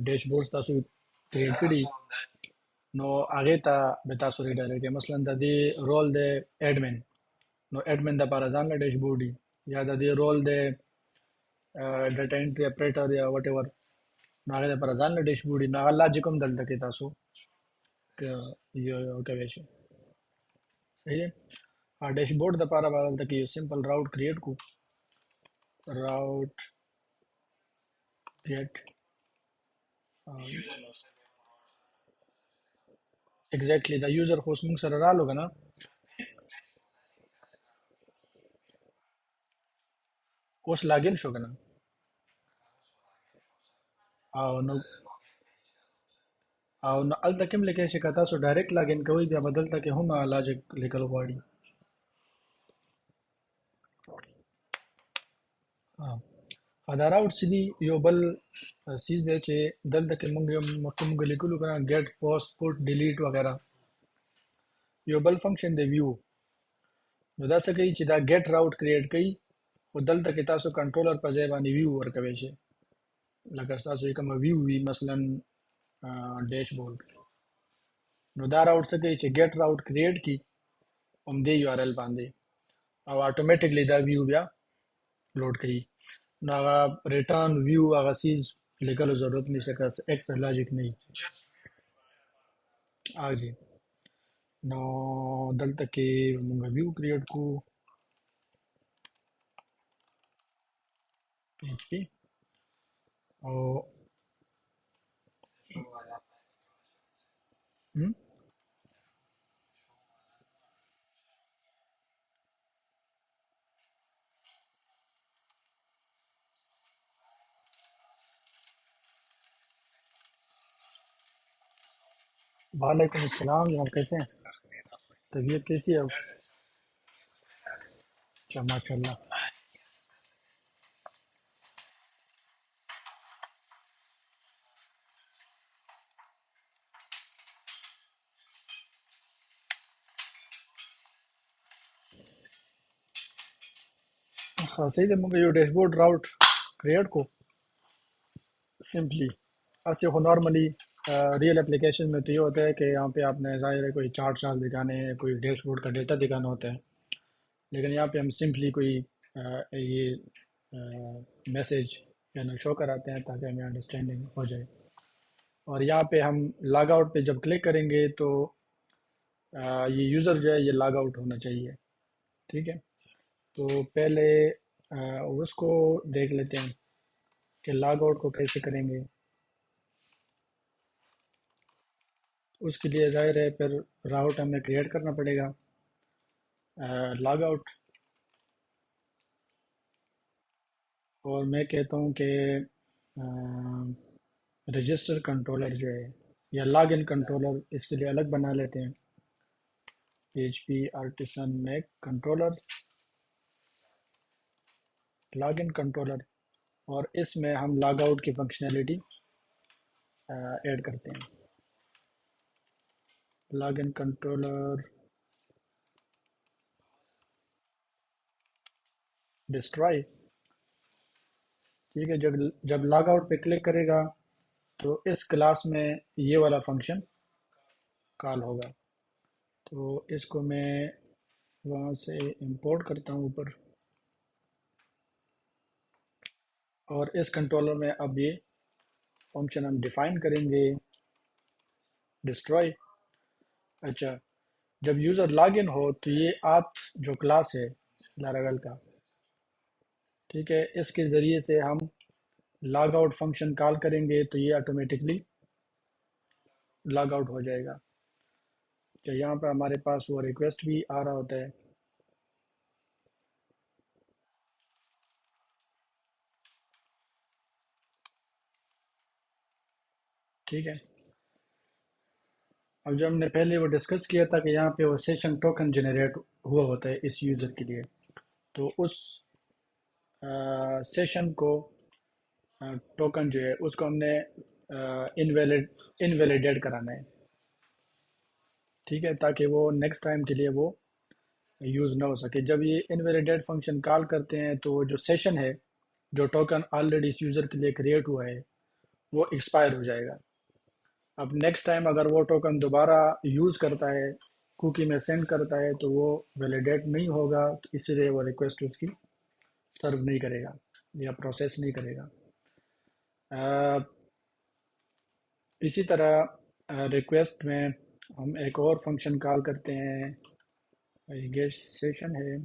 ډیشبورډ تاسو کریټ کړي نو هغې ته به تاسو ریډایرکټ کړئ. مثلا د دې رول دی ایډمن نو ایډمن دپاره ځان له ډیشبورډ وي یا د دې رول دی ډیټا انټري اپریټر یا وټ ایور نو هغې دپاره ځان له ډیشبورډ وي. نو هغه لاجیک هم دلته کې تاسو کولی شئ. صحیح دی. ډیشبورډ دپاره به دلته کې یو سمپل راوټ کریټ کو. راوټ get exactly the user خو اوس موږ سره رالو که نه اوس لاګین شو که نه او نو هلته کې هم لیکلی شي که تاسو ډایرکټ لاګین کوئ بیا به دلته کې هم لاجک لیکل غواړي. دا راوټ چې دي یو بل سیز دی چې دلته کې موږ مخکې موږ لیکلو که نه ګیټ پوسټ پوټ ډیلیټ وغیره یو بل فنکشن دی ویو. نو دا څه کوي چې دا ګیټ راوټ کریټ کوي خو دلته کې تاسو کنټرولر په ځای باندې ویو ورکوی شئ لکه ستاسو چې کومه ویو وي مثلا ډیشبورډ نو دا راوټ څه کوي چې ګیټ راوټ کریټ کړي همدې یو آر ایل باندې او اټومیټکلی دا ویو بیا لوډ کوي. نو هغه ریټرن ویو هغه سیز لیکلو ضرورت نشته که ایکسټرا لاجک نه وي. جی نو دلته کې موږ ویو کریټ کو پی ایچ پی او وعلیکم السلام جناب کیسے ہیں؟ طبیعت کیسی ہے اب؟ اچھا ماشاء اللہ. ہاں صحیح ہے. مجھے جو ڈیش بورڈ راؤٹ کریٹ کو سمپلی ایسے ہو نارملی ریئل اپلیکیشن میں تو یہ ہوتا ہے کہ یہاں پہ آپ نے ظاہر ہے کوئی چارٹ چارٹ دکھانے ہیں، کوئی ڈیش بورڈ کا ڈیٹا دکھانا ہوتا ہے. لیکن یہاں پہ ہم سمپلی کوئی یہ میسیج یعنی شو کراتے ہیں تاکہ ہمیں انڈرسٹینڈنگ ہو جائے. اور یہاں پہ ہم لاگ آؤٹ پہ جب کلک کریں گے تو یہ یوزر جو ہے یہ لاگ آؤٹ ہونا چاہیے. ٹھیک ہے. تو پہلے اس کو دیکھ لیتے ہیں کہ لاگ آؤٹ کو کیسے کریں گے. اس کے لیے ظاہر ہے پھر راؤٹ ہمیں کریٹ کرنا پڑے گا. لاگ آؤٹ، اور میں کہتا ہوں کہ رجسٹر کنٹرولر جو ہے یا لاگ ان کنٹرولر اس کے لیے الگ بنا لیتے ہیں. P H P artisan make controller log in controller, اور اس میں ہم لاگ آؤٹ کی فنکشنالٹی ایڈ کرتے ہیں. Log in controller destroy. ٹھیک ہے. جب لاگ آؤٹ پہ کلک کرے گا تو اس کلاس میں یہ والا فنکشن کال ہوگا. تو اس کو میں وہاں سے امپورٹ کرتا ہوں اوپر، اور اس کنٹرولر میں اب یہ فنکشن ہم ڈیفائن کریں گے ڈسٹروائے. اچھا، جب یوزر لاگ ان ہو تو یہ آت جو کلاس ہے لاراگل کا، ٹھیک ہے، اس کے ذریعے سے ہم لاگ آؤٹ فنکشن کال کریں گے تو یہ آٹومیٹکلی لاگ آؤٹ ہو جائے گا. تو یہاں پہ ہمارے پاس وہ ریکویسٹ بھی آ رہا ہوتا ہے. ٹھیک ہے. اب جو ہم نے پہلے وہ ڈسکس کیا تھا کہ یہاں پہ وہ سیشن ٹوکن جنریٹ ہوا ہوتا ہے اس یوزر کے لیے، تو اس سیشن کو ٹوکن جو ہے اس کو ہم نے انویلیڈیٹ کرانا ہے. ٹھیک ہے، تاکہ وہ نیکسٹ ٹائم کے لیے وہ یوز نہ ہو سکے. جب یہ انویلیڈیٹ فنکشن کال کرتے ہیں تو وہ جو سیشن ہے جو ٹوکن آلریڈی اس یوزر کے لیے کریٹ ہوا ہے وہ ایکسپائر ہو جائے گا. اب نیکسٹ ٹائم اگر وہ ٹوکن دوبارہ یوز کرتا ہے، کوکی میں سینڈ کرتا ہے، تو وہ ویلیڈیٹ نہیں ہوگا، تو اسی لیے وہ ریکویسٹ اس کی سرو نہیں کرے گا یا پروسیس نہیں کرے گا. اسی طرح ریکویسٹ میں ہم ایک اور فنکشن کال کرتے ہیں، گیٹ سیشن ہے.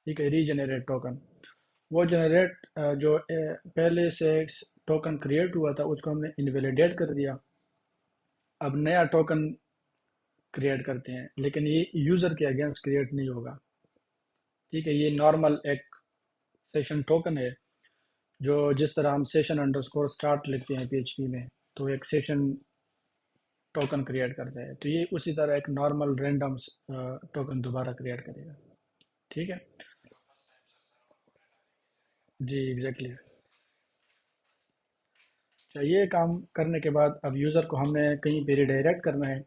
ٹھیک ہے، ری جنریٹ ٹوکن، وہ جنریٹ جو پہلے سے ٹوکن کریٹ ہوا تھا اس کو ہم نے انویلیڈیٹ کر دیا. اب نیا ٹوکن کریٹ کرتے ہیں، لیکن یہ یوزر کے اگینسٹ کریٹ نہیں ہوگا. ٹھیک ہے، یہ نارمل ایک سیشن ٹوکن ہے، جو جس طرح ہم سیشن انڈرسکور اسٹارٹ لکھتے ہیں پی ایچ پی میں تو ایک سیشن ٹوکن کریٹ کرتے ہیں، تو یہ اسی طرح ایک نارمل رینڈم ٹوکن دوبارہ کریٹ کرے گا. ٹھیک ہے. جی ایگزیکٹلی. یہ کام کرنے کے بعد اب یوزر کو ہم نے کہیں پہ ریڈائریکٹ کرنا ہے،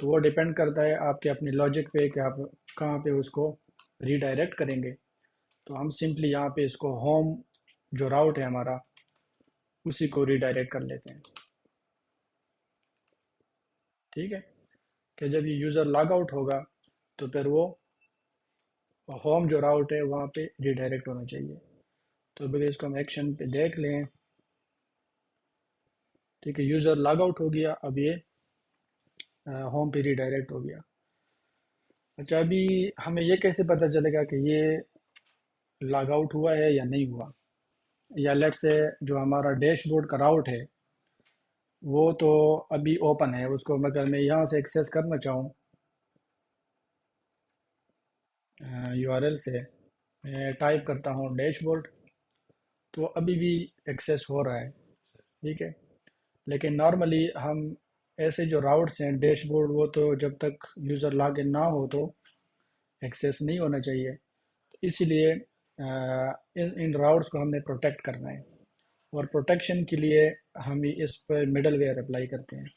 تو وہ ڈیپینڈ کرتا ہے آپ کے اپنے لاجک پہ کہ آپ کہاں پہ اس کو ریڈائریکٹ کریں گے. تو ہم سمپلی یہاں پہ اس کو ہوم جو راؤٹ ہے ہمارا اسی کو ریڈائریکٹ کر لیتے ہیں. ٹھیک ہے، کہ جب یہ یوزر لاگ آؤٹ ہوگا تو پھر وہ ہوم جو راؤٹ ہے وہاں پہ ریڈائریکٹ ہونا چاہیے. تو پھر اس کو ہم ایکشن پہ دیکھ لیں. ٹھیک ہے، یوزر لاگ آؤٹ ہو گیا، اب یہ ہوم پہ ریڈائریکٹ ہو گیا. اچھا، ابھی ہمیں یہ کیسے پتہ چلے گا کہ یہ لاگ آؤٹ ہوا ہے یا نہیں ہوا؟ یا لیٹ سے جو ہمارا ڈیش بورڈ کا راؤٹ ہے وہ تو ابھی اوپن ہے، اس کو اگر میں یہاں سے ایکسیس کرنا چاہوں یو آر ایل سے، میں ٹائپ کرتا ہوں ڈیش بورڈ، تو ابھی بھی ایکسیس ہو رہا ہے. ٹھیک ہے. لیکن نارملی ہم ایسے جو راؤٹس ہیں ڈیش بورڈ، وہ تو جب تک یوزر لاگ ان نہ ہو تو ایکسیس نہیں ہونا چاہیے. اسی لیے ان راؤٹس کو ہم نے پروٹیکٹ کرنا ہے، اور پروٹیکشن کے لیے ہم اس پر مڈل ویئر اپلائی کرتے ہیں.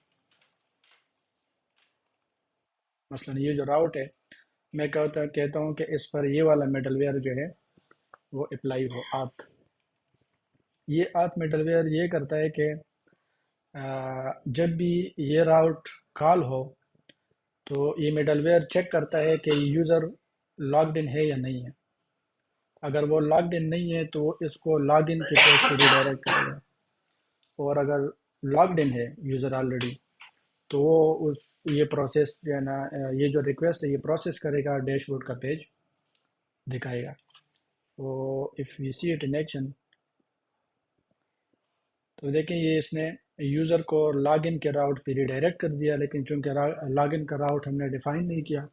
مثلا یہ جو راؤٹ ہے، میں کہتا ہوں کہ اس پر یہ والا مڈل ویئر جو ہے وہ اپلائی ہو آت. یہ آت مڈل ویئر یہ کرتا ہے کہ جب بھی یہ راؤٹ کال ہو تو یہ مڈل ویئر چیک کرتا ہے کہ یوزر لاگڈ ان ہے یا نہیں ہے. اگر وہ لاگڈ ان نہیں ہے تو وہ اس کو لاگ ان کی طرف سے ریڈائریکٹ کرے گا، اور اگر لاگڈ ان ہے یوزر آلریڈی تو وہ یہ پروسیس جو ہے نا، یہ جو ریکویسٹ ہے یہ پروسیس کرے گا، ڈیش بورڈ کا پیج دکھائے گا. وہ if we see it in action, تو دیکھیں یہ اس نے یوزر کو لاگ ان کے راؤٹ پہ ریڈائریکٹ کر دیا، لیکن چونکہ لاگ ان کا راؤٹ ہم نے ڈیفائن نہیں کیا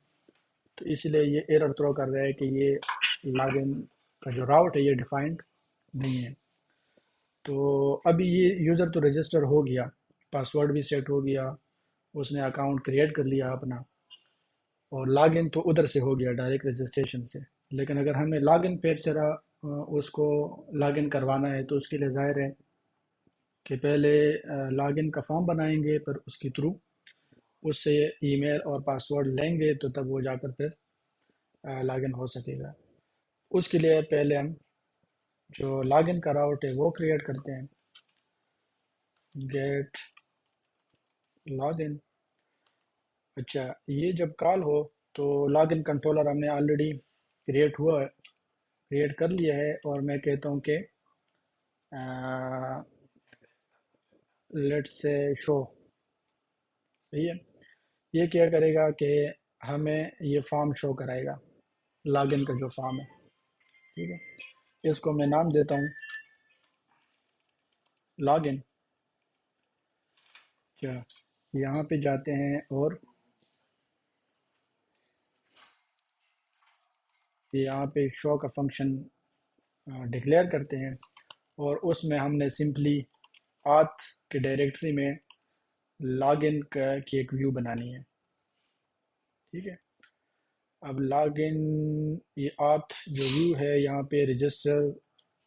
تو اس لیے یہ ایرر تھرو کر رہا ہے کہ یہ لاگ ان کا جو راؤٹ ہے یہ ڈیفائنڈ نہیں ہے. تو ابھی یہ یوزر تو رجسٹر ہو گیا، پاسورڈ بھی سیٹ ہو گیا، اس نے اکاؤنٹ کریٹ کر لیا اپنا، اور لاگ ان تو ادھر سے ہو گیا ڈائریکٹ رجسٹریشن سے. لیکن اگر ہمیں لاگ ان پیج سے اس کو لاگ ان کروانا ہے تو اس کے لیے ظاہر ہے کہ پہلے لاگ ان کا فارم بنائیں گے، پر اس کے تھرو اس سے ای میل اور پاسورڈ لیں گے تو تب وہ جا کر پھر لاگ ان ہو سکے گا. اس کے لیے پہلے ہم جو لاگ ان کا راؤٹ ہے وہ کریٹ کرتے ہیں، گیٹ لاگ ان. اچھا، یہ جب کال ہو تو لاگ ان کنٹرولر ہم نے آلریڈی کریٹ کر لیا ہے، اور میں کہتا ہوں کہ لیٹ سے شو. صحیح ہے. یہ کیا کرے گا کہ ہمیں یہ فارم شو کرائے گا، لاگ ان کا جو فارم ہے. ٹھیک ہے، اس کو میں نام دیتا ہوں لاگ ان. کیا یہاں پہ جاتے ہیں اور یہاں پہ شو کا فنکشن ڈکلیئر کرتے ہیں، اور اس میں ہم نے سمپلی آت کے ڈائریکٹری میں لاگ ان کی ایک ویو بنانی ہے. ٹھیک ہے. اب لاگ ان، یہ آت جو ویو ہے یہاں پہ رجسٹر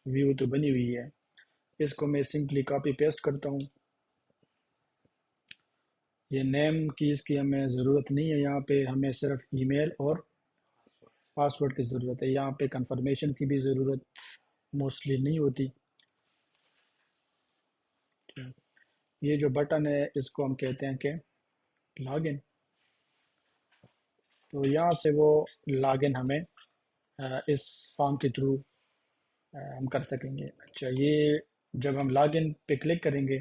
ویو تو بنی ہوئی ہے، اس کو میں سمپلی کاپی پیسٹ کرتا ہوں. یہ نیم کی اس کی ہمیں ضرورت نہیں ہے، یہاں پہ ہمیں صرف ای میل اور پاسورڈ کی ضرورت ہے. یہاں پہ کنفرمیشن کی بھی ضرورت موسٹلی نہیں ہوتی. یہ جو بٹن ہے اس کو ہم کہتے ہیں کہ لاگ ان. تو یہاں سے وہ لاگ ان ہمیں اس فارم کے تھرو ہم کر سکیں گے. اچھا، یہ جب ہم لاگ ان پہ کلک کریں گے،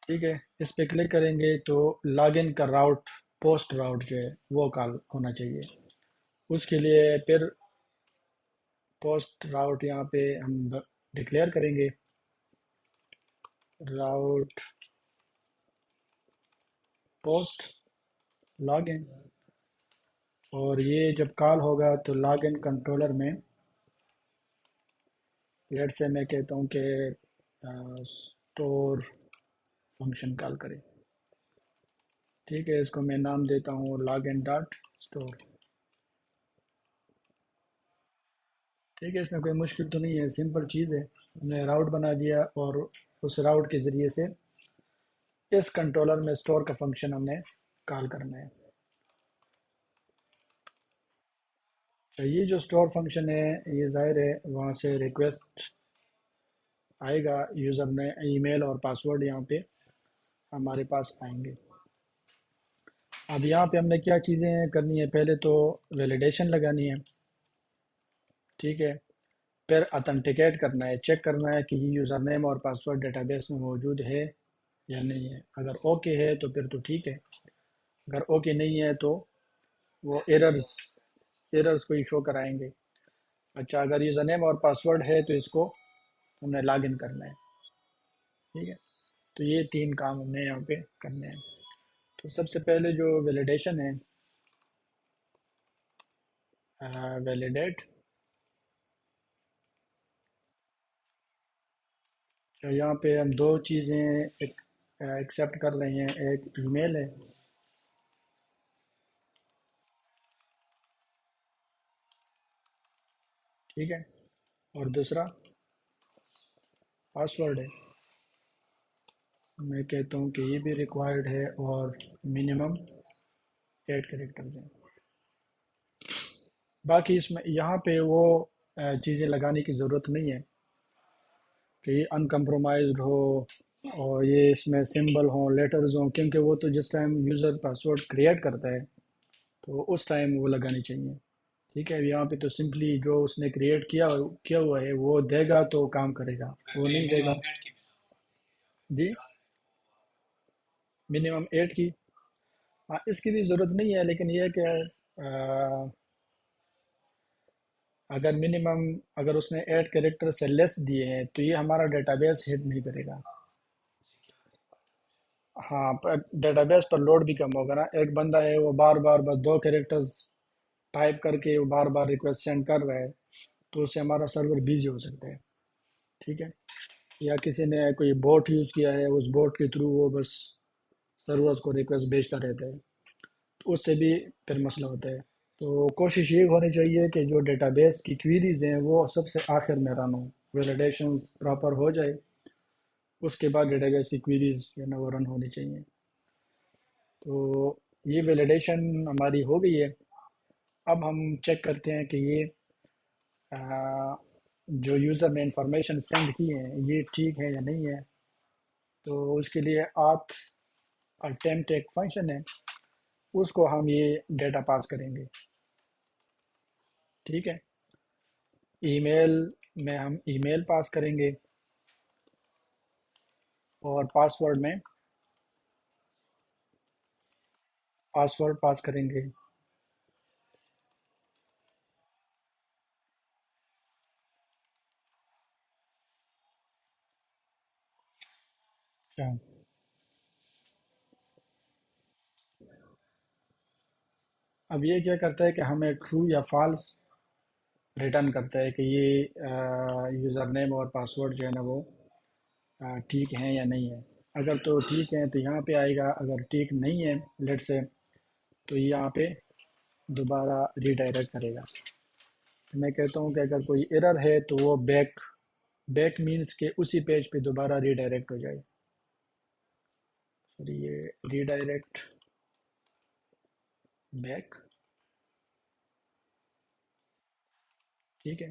ٹھیک ہے، اس پہ کلک کریں گے تو لاگ ان کا راؤٹ، پوسٹ راؤٹ جو ہے وہ کال ہونا چاہیے. اس کے لیے پھر پوسٹ راؤٹ یہاں پہ ہم ڈکلیئر کریں گے، راؤٹ پوسٹ لاگ ان. اور یہ جب کال ہوگا تو لاگ ان کنٹرولر میں لیٹ سے میں کہتا ہوں کہ اسٹور فنکشن کال کرے. ٹھیک ہے، اس کو میں نام دیتا ہوں لاگ ان ڈاٹ اسٹور. ٹھیک ہے، اس میں کوئی مشکل تو نہیں ہے، سمپل چیز ہے. ہم نے راؤٹ بنا دیا، اور اس راؤٹ کے ذریعے سے اس کنٹرولر میں اسٹور کا فنکشن ہم نے کال کرنا ہے. تو یہ جو اسٹور فنکشن ہے یہ ظاہر ہے وہاں سے ریکویسٹ آئے گا، یوزر نے ای میل اور پاسورڈ یہاں پہ ہمارے پاس آئیں گے. اب یہاں پہ ہم نے کیا چیزیں کرنی ہے، پہلے تو ویلیڈیشن لگانی ہے. ٹھیک ہے، پھر اتھنٹیکیٹ کرنا ہے، چیک کرنا ہے کہ یہ یوزر نیم اور پاسورڈ ڈیٹا بیس میں موجود ہے یا نہیں ہے. اگر اوکے ہے تو پھر تو ٹھیک ہے، اگر اوکے نہیں ہے تو وہ ایررز کو ایشو کرائیں گے. اچھا، اگر یوزر نیم اور پاسورڈ ہے تو اس کو ہم نے لاگ ان کرنا ہے. ٹھیک ہے، تو یہ تین کام ہم نے یہاں پہ کرنے ہیں. تو سب سے پہلے جو ویلیڈیشن ہے، ویلیڈیٹ. تو یہاں پہ ہم دو چیزیں ایکسیپٹ کر رہے ہیں، ایک ای میل ہے، ٹھیک ہے، اور دوسرا پاسورڈ ہے۔ میں کہتا ہوں کہ یہ بھی ریکوائرڈ ہے اور منیمم 8 کریکٹرز ہیں۔ باقی اس میں یہاں پہ وہ چیزیں لگانے کی ضرورت نہیں ہے کہ یہ ان کمپرومائزڈ ہو اور یہ اس میں سمبل ہوں، لیٹرز ہوں، کیونکہ وہ تو جس ٹائم یوزر پاسورڈ کریٹ کرتا ہے تو اس ٹائم وہ لگانی چاہیے، ٹھیک ہے۔ یہاں پہ تو سمپلی جو اس نے کریٹ کیا ہوا ہے وہ دے گا تو کام کرے گا، وہ نہیں دے گا۔ جی، منیمم 8 کی، ہاں اس کی بھی ضرورت نہیں ہے، لیکن یہ ہے کہ اگر منیمم، اگر اس نے 8 کریکٹر سے لیس دیے ہیں تو یہ ہمارا ڈیٹا بیس ہٹ نہیں کرے گا۔ ہاں، ڈیٹا بیس پر لوڈ بھی کم ہوگا نا، ایک بندہ ہے وہ بار بار بس 2 کریکٹرز ٹائپ کر کے وہ بار بار ریکویسٹ سینڈ کر رہا ہے تو اس سے ہمارا سرور بیزی ہو سکتا ہے، ٹھیک ہے۔ یا کسی نے کوئی بوٹ یوز کیا ہے، اس بوٹ کے تھرو وہ بس سرورز کو ریکویسٹ بھیجتا رہتا ہے، تو اس سے بھی پھر مسئلہ ہوتا ہے۔ تو کوشش یہ ہونی چاہیے کہ جو ڈیٹا بیس کی کویریز ہیں وہ سب سے آخر میں رن ہوں، ویلیڈیشن پراپر ہو جائے، اس کے بعد ڈیٹا بیس کی کویریز جو ہے نا وہ رن ہونی چاہیے۔ تو یہ ویلیڈیشن ہماری ہو گئی ہے۔ اب ہم چیک کرتے ہیں کہ یہ جو یوزر نے انفارمیشن سینڈ کی ہے یہ ٹھیک ہے یا نہیں ہے۔ تو اس کے لیے آتھ اٹیمپٹ ایک فنکشن ہے، اس کو ہم یہ ڈیٹا پاس کریں گے، ٹھیک ہے۔ ای میل میں ہم ای میل پاس کریں گے اور پاسورڈ پاس کریں گے۔ اچھا، اب یہ کیا کرتا ہے کہ ہمیں ٹرو یا فالس ریٹرن کرتا ہے کہ یہ یوزر نیم اور پاسورڈ جو ہے نا وہ ٹھیک ہیں یا نہیں ہے۔ اگر تو ٹھیک ہیں تو یہاں پہ آئے گا، اگر ٹھیک نہیں ہے لیٹ سے تو یہ یہاں پہ دوبارہ ری ڈائریکٹ کرے گا۔ میں کہتا ہوں کہ اگر کوئی ایرر ہے تو وہ بیک مینس کے اسی پیج پہ دوبارہ ری ڈائریکٹ ہو جائے، سوری یہ ری ڈائریکٹ بیک، ٹھیک ہے،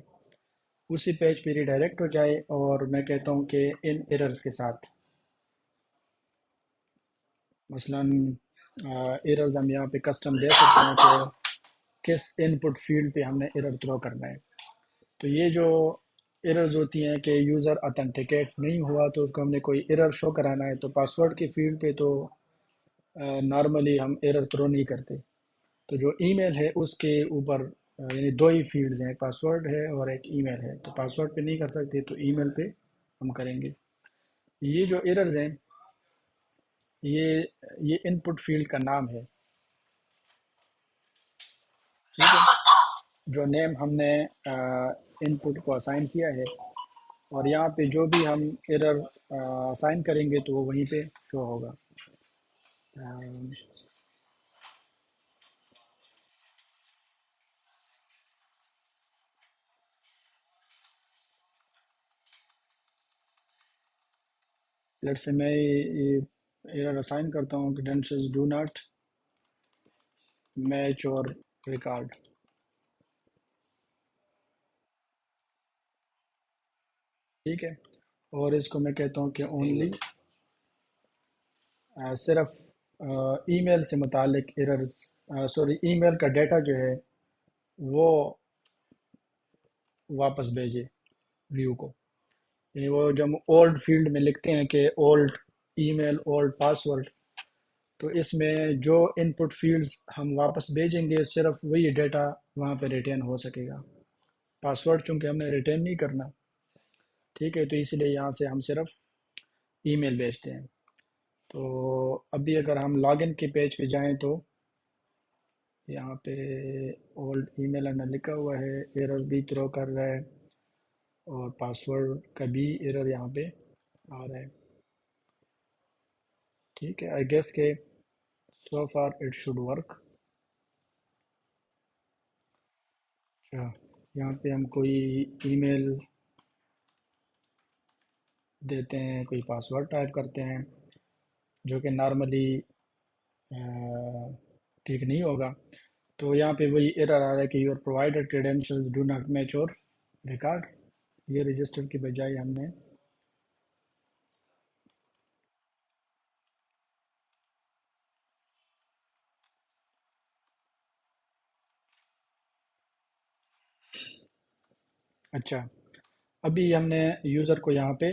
اسی پیج پہ ری ڈائریکٹ ہو جائے۔ اور میں کہتا ہوں کہ ان ایررز کے ساتھ، مثلا ایررز ہم یہاں پہ کسٹم دے سکتے ہیں کہ کس ان پٹ فیلڈ پہ ہم نے ایرر تھرو کرنا ہے۔ تو یہ جو ایررز ہوتی ہیں کہ یوزر اتھینٹیکیٹ نہیں ہوا تو اس کو ہم نے کوئی ایرر شو کرانا ہے، تو پاسورڈ کی فیلڈ پہ تو نارملی ہم ایرر تھرو نہیں کرتے۔ تو جو ای میل ہے اس کے اوپر یعنی دو ہی فیلڈز ہیں، ایک پاسورڈ ہے اور ایک ای میل ہے، تو پاسورڈ پہ نہیں کر سکتے تو ای میل پہ ہم کریں گے۔ یہ جو ایررز ہیں یہ یہ ان پٹ فیلڈ کا نام ہے، ٹھیک ہے، جو نیم ہم نے ان پٹ کو اسائن کیا ہے، اور یہاں پہ جو بھی ہم ایرر اسائن کریں گے تو وہ وہیں پہ شو ہوگا۔ لیٹ سے میں یہ ایرر اسائن کرتا ہوں credentials ڈو ناٹ میچ اور ریکارڈ، ٹھیک ہے، اور اس کو میں کہتا ہوں کہ اونلی صرف ای میل سے متعلق ایررز، سوری ای میل کا ڈیٹا جو ہے وہ واپس بھیجے ویو کو، یعنی وہ جب اولڈ فیلڈ میں لکھتے ہیں کہ اولڈ ای میل اولڈ پاسورڈ، تو اس میں جو ان پٹ فیلڈز ہم واپس بھیجیں گے صرف وہی ڈیٹا وہاں پہ ریٹین ہو سکے گا۔ پاسورڈ چونکہ ہم نے ریٹین نہیں کرنا، ٹھیک ہے، تو اس لیے یہاں سے ہم صرف ای میل بھیجتے ہیں۔ تو ابھی اگر ہم لاگ ان کے پیج پہ جائیں تو یہاں پہ اولڈ ای میل ہم نے لکھا ہوا ہے، ایرر بھی تھرو کر رہا ہے اور پاسورڈ کا بھی ایرر یہاں پہ آ رہا ہے. ٹھیک ہے, آئی گیس کہ سو فار اٹ شوڈ ورک. اچھا, یہاں پہ ہم کوئی ای میل دیتے ہیں, کوئی پاسورڈ ٹائپ کرتے ہیں جو کہ نارملی ٹھیک نہیں ہوگا. تو یہاں پہ وہی ایرر آ رہا ہے کہ your provided credentials do not match اور ریکارڈ. یہ رجسٹر کی بجائے ہم نے. اچھا, ابھی ہم نے یوزر کو یہاں پہ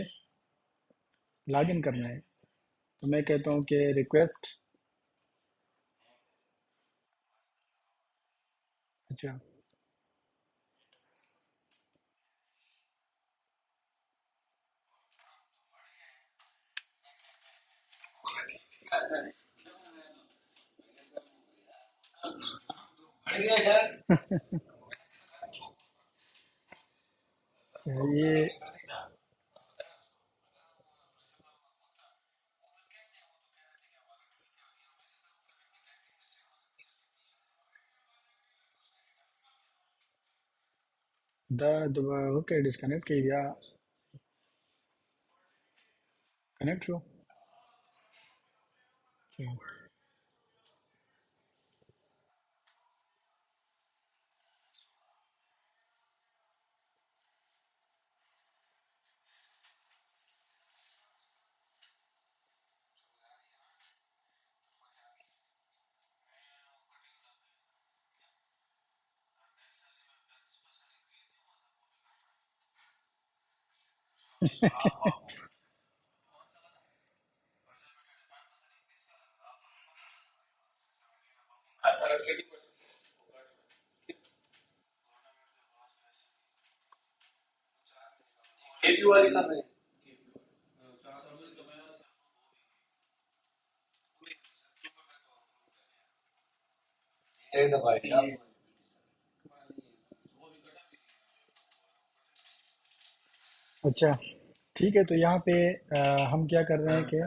لاگ ان کرنا ہے, تو میں کہتا ہوں کہ ریکویسٹ. اچھا, یہ اوکے ڈسکنیکٹ کی گیا, کنیکٹ ہو. اچھا, ٹھیک ہے, تو یہاں پہ ہم کیا کر رہے ہیں کہ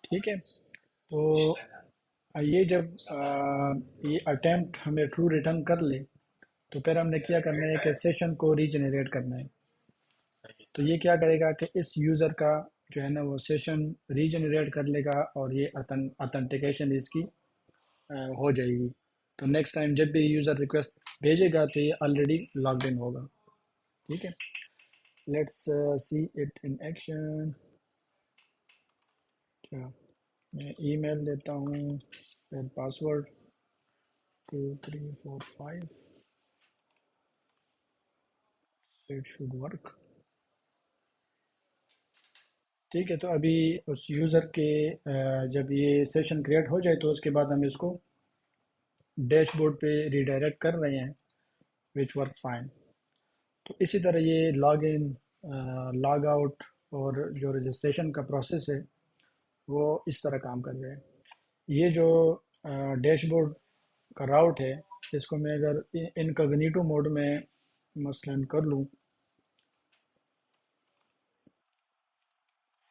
ٹھیک ہے, تو یہ جب یہ اٹیمپٹ ہمیں ٹرو ریٹرن کر لے, تو پھر ہم نے کیا کرنا ہے کہ سیشن کو ریجنریٹ کرنا ہے. تو یہ کیا کرے گا کہ اس یوزر کا جو ہے نا وہ سیشن ریجنریٹ کر لے گا, اور یہ اتھنٹیکیشن اس کی ہو جائے گی. تو نیکسٹ ٹائم جب بھی یوزر ریکویسٹ بھیجے گا تو یہ آلریڈی لاگڈ ان ہوگا. ٹھیک ہے, let's see it in action. کیا میں ای میل دیتا ہوں, پھر پاسورڈ 2345, اٹ شوڈ ورک. ٹھیک ہے, تو ابھی اس یوزر کے جب یہ سیشن کریٹ ہو جائے تو اس کے بعد ہم اس کو ڈیش بورڈ پہ ریڈائریکٹ کر رہے ہیں, وچ ورک فائن. تو اسی طرح یہ لاگ ان, لاگ آؤٹ اور جو رجسٹریشن کا پروسیس ہے وہ اس طرح کام کر رہے ہیں. یہ جو ڈیش بورڈ کا راؤٹ ہے, اس کو میں اگر انکگنیٹو موڈ میں مثلا کر لوں,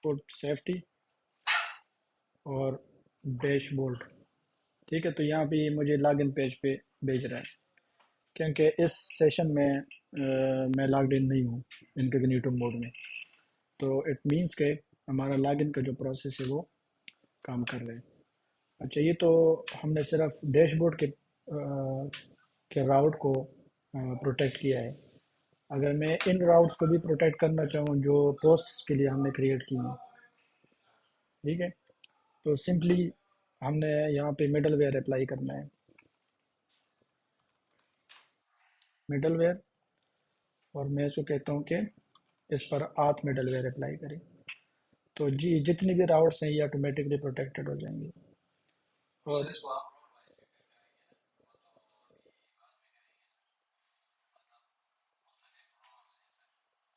فوڈ سیفٹی اور ڈیش بورڈ. ٹھیک ہے, تو یہاں پہ یہ مجھے لاگ ان پیج پہ بھیج رہا ہے, کیونکہ اس سیشن میں میں لاگڈ ان نہیں ہوں انکگنیٹو موڈ میں. تو اٹ مینس کہ ہمارا لاگ ان کا جو پروسیس ہے وہ کام کر رہے ہیں. اچھا, یہ تو ہم نے صرف ڈیش بورڈ کے راؤٹ کو پروٹیکٹ کیا ہے. اگر میں ان راؤٹس کو بھی پروٹیکٹ کرنا چاہوں جو پوسٹس کے لیے ہم نے کریٹ کی ہیں, ٹھیک ہے, تو سمپلی ہم نے یہاں پہ مڈل ویئر اپلائی کرنا ہے. مڈل ویئر, اور میں اس کو کہتا ہوں کہ اس پر آتھ مڈل ویئر اپلائی کریں. تو جی جتنی بھی راؤٹس ہیں یہ آٹومیٹکلی پروٹیکٹڈ ہو جائیں گے. اور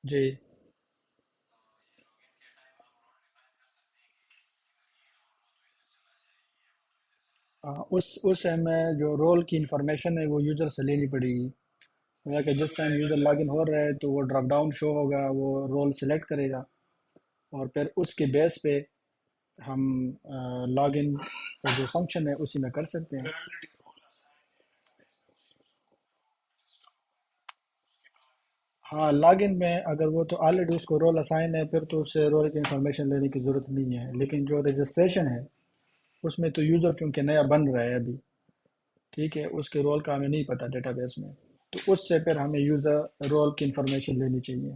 جی اس میں جو رول کی انفارمیشن ہے وہ یوزر سے لینی پڑے گی. مطلب کہ جس ٹائم یوزر لاگ ان ہو رہا ہے تو وہ ڈراپ ڈاؤن شو ہوگا، وہ رول سلیکٹ کرے گا، اور پھر اس کے بیس پہ ہم لاگ ان کا جو فنکشن ہے اسی میں کر سکتے ہیں. ہاں لاگ ان میں اگر وہ تو آلریڈی اس کو رول اسائن ہے، پھر تو اس سے رول کی انفارمیشن لینے کی ضرورت نہیں ہے. لیکن جو رجسٹریشن ہے اس میں تو یوزر چونکہ نیا بن رہا ہے ابھی، ٹھیک ہے، اس کے رول کا ہمیں نہیں پتہ ڈیٹا بیس میں، تو اس سے پھر ہمیں یوزر رول کی انفارمیشن لینی چاہیے.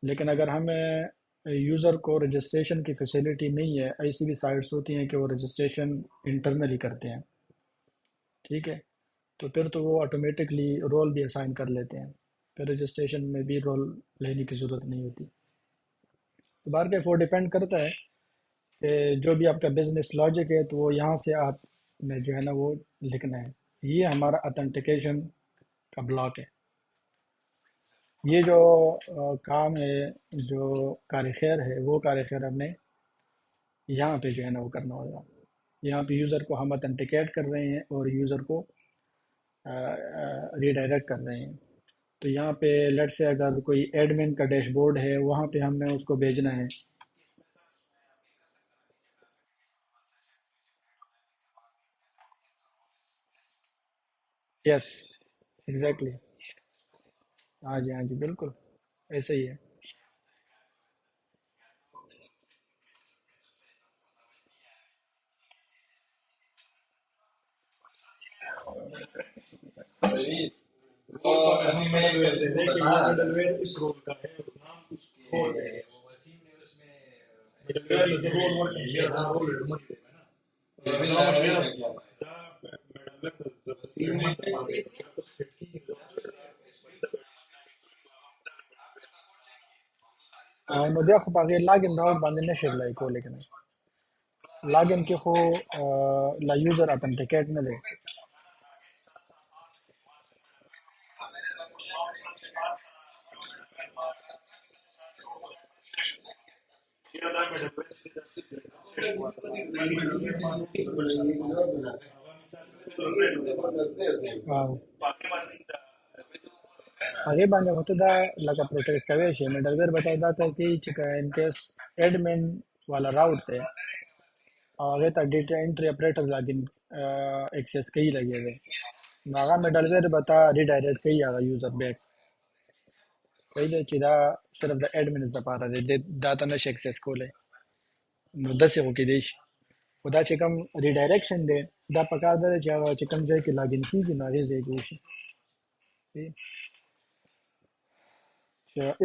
لیکن اگر ہمیں یوزر کو رجسٹریشن کی فیسلٹی نہیں ہے، ایسی بھی سائٹس ہوتی ہیں کہ وہ رجسٹریشن انٹرنلی کرتے ہیں، ٹھیک ہے، تو پھر تو وہ آٹومیٹکلی رول بھی اسائن کر لیتے ہیں، پھر رجسٹریشن میں بھی رول لینے کی ضرورت نہیں ہوتی. تو بار کے وہ ڈیپینڈ کرتا ہے کہ جو بھی آپ کا بزنس لاجک ہے تو وہ یہاں سے آپ نے جو ہے نا وہ لکھنا ہے. یہ ہمارا اتھینٹیکیشن کا بلاک ہے. یہ جو کام ہے، جو کار خیر ہے، وہ کار خیر ہم نے یہاں پہ جو ہے نا وہ کرنا ہوگا. یہاں پہ یوزر کو ہم اتھینٹیکیٹ کر رہے ہیں اور یوزر کو ریڈائریکٹ کر رہے ہیں. تو یہاں پہ لیٹ سے اگر کوئی ایڈمن کا ڈیش بورڈ ہے وہاں پہ ہم نے اس کو بھیجنا ہے. یس، ایگزیکٹلی. ہاں جی، ہاں جی، بالکل ایسے ہی ہے. انه بياخد باقي لاجن راوت بعد النشر لا يكون لك لاجن كي خو لا يوزر اتنتيكيت نله. واو. هغه باندې هوته دا لکه پروټیکټ کوي شي مډل ویر بتاي دا ته کی چې ان کیس ایڈمن والا راوٹ ته او هغه ته ډیټا انټری اپریټر لاګین ایکسس کوي لګي دی، نو هغه مډل ویر بتا ریډایرکټ کوي هغه یوزر بیک. وایي دی چې دا صرف د ایڈمنز لپاره دی، دا ته نشي ایکسس کولی. نو داسې خو کېدای شي، خو دا چې کوم ریډایرکشن دی دا پکار دی چې هغه چې کوم ځای کې لاګین کېږي نو هغې ځای کې وشي.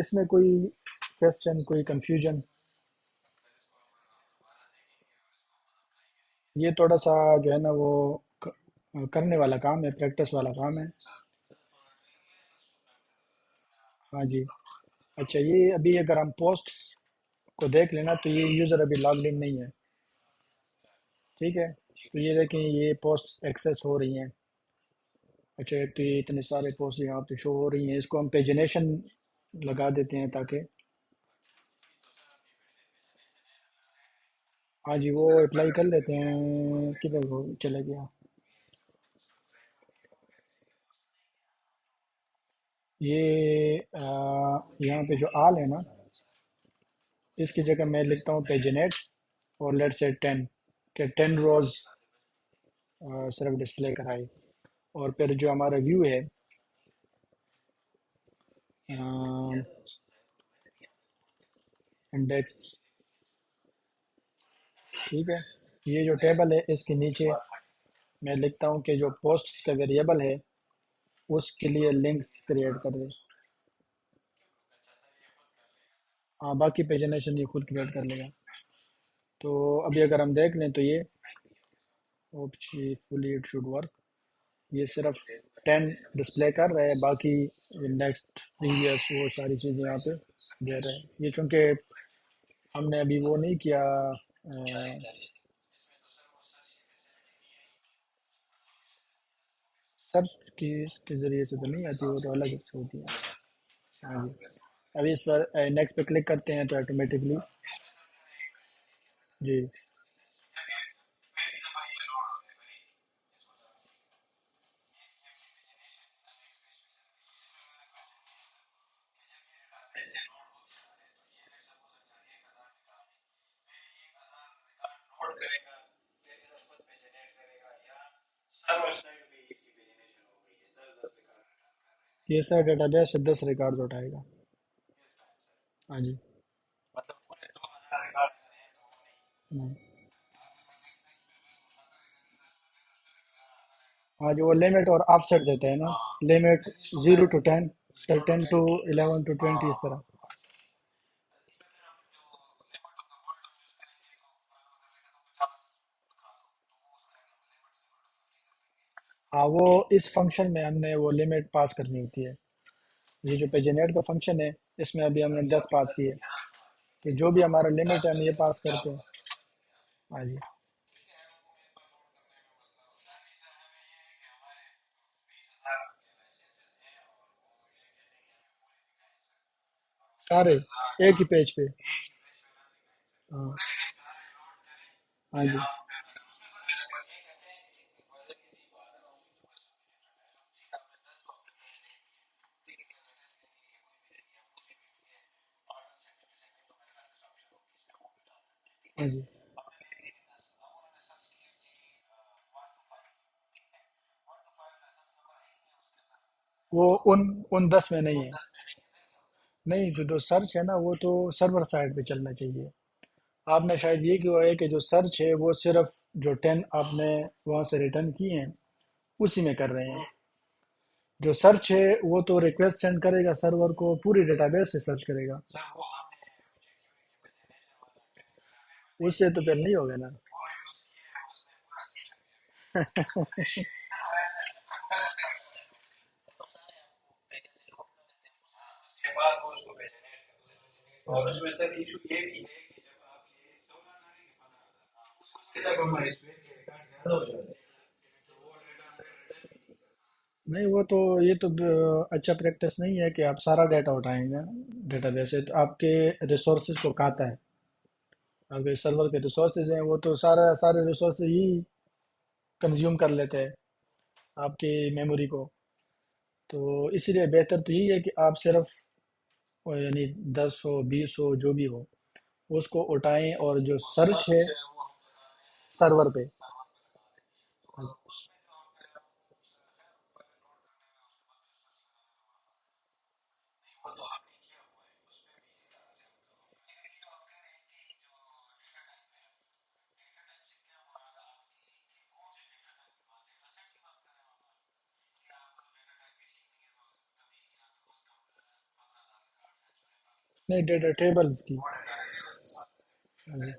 اس میں کوئی کوشچن، کوئی کنفیوژن؟ یہ تھوڑا سا جو ہے نا وہ کرنے والا کام ہے، پریکٹس والا کام ہے. ہاں جی. اچھا، یہ ابھی اگر ہم پوسٹ کو دیکھ لینا تو یہ یوزر ابھی لاگ ان نہیں ہے، ٹھیک ہے. تو یہ دیکھیں یہ پوسٹ ایکسیس ہو رہی ہیں. اچھا، تو یہ اتنے سارے پوسٹ یہاں پہ شو ہو رہی ہیں، اس کو ہم پیجنیشن لگا دیتے ہیں تاکہ ہاں جی وہ اپلائی کر لیتے ہیں. کدھر وہ چلے گیا؟ یہ یہاں پہ جو آل ہے نا، اس کی جگہ میں لکھتا ہوں پیجنیٹ اور لیٹ سے 10 کہ 10 روز صرف ڈسپلے کرائے. اور پھر جو ہمارا ویو ہے انڈیکس، ٹھیک ہے. یہ جو ٹیبل ہے اس کے نیچے میں لکھتا ہوں کہ جو پوسٹس کا ویریبل ہے اس کے لیے لنکس کریٹ کر دے. ہاں باقی پیجنیشن یہ خود کریٹ کر لے گا. تو ابھی اگر ہم دیکھ لیں تو یہ فلی اٹ شوڈ ورک. یہ صرف 10 ڈسپلے کر رہے ہیں، باقی نیکسٹ پریویس وہ ساری چیزیں یہاں پہ دے رہے ہیں. یہ چونکہ ہم نے ابھی وہ نہیں کیا سرچ کی کے ذریعے سے تو نہیں آتی، وہ تو الگ سے ہوتی ہے. ہاں جی. ابھی اس پر نیکسٹ پہ کلک کرتے ہیں تو آٹومیٹکلی. جی. یہ سارا ڈیٹا بیس سے 10 ریکارڈ اٹھائے گا. ہاں جی. ہوں. ہاں جو وہ لمٹ اور آف سیٹ دیتے ہیں نا، لمٹ 0 to 10، پھر 10 to 11 to 20 اس طرح. ہاں وہ اس فنکشن میں ہم نے وہ لمٹ پاس کرنی ہوتی ہے. یہ جو پیجنیٹ کا فنکشن ہے، اس میں ابھی ہم نے 10 پاس کیے، کہ جو بھی ہمارا لمٹ ہے ہم یہ پاس کرتے ہیں. ہاں جی. سارے ایک ہی پیج پہ. ہاں. ہاں جی. ہاں جی. وہ ان 10 میں نہیں ہے. نہیں، جو سرچ ہے نا وہ تو سرور سائڈ پہ چلنا چاہیے. آپ نے شاید یہ کیا ہے کہ جو سرچ ہے وہ صرف جو 10 آپ نے وہاں سے ریٹرن کی ہیں اسی میں کر رہے ہیں. جو سرچ ہے وہ تو ریکویسٹ سینڈ کرے گا سرور کو، پوری ڈیٹا بیس سے سرچ کرے گا. اس سے تو پھر نہیں ہوگا نا. نہیں وہ تو یہ تو اچھا پریکٹس نہیں ہے کہ آپ سارا ڈیٹا اٹھائیں گے ڈیٹا بیس سے، تو آپ کے ریسورسز کو کھاتا ہے. آپ کے سرور کے ریسورسز ہیں وہ تو سارے ریسورسز ہی کنزیوم کر لیتے ہیں آپ کی میموری کو. تو اس لیے بہتر تو یہی ہے کہ آپ صرف یعنی 10 ہو 20 ہو جو بھی ہو اس کو اٹھائیں، اور جو سرچ ہے سرور پہ. نہیں ڈیٹا ٹیبلز کی. ہاں جی.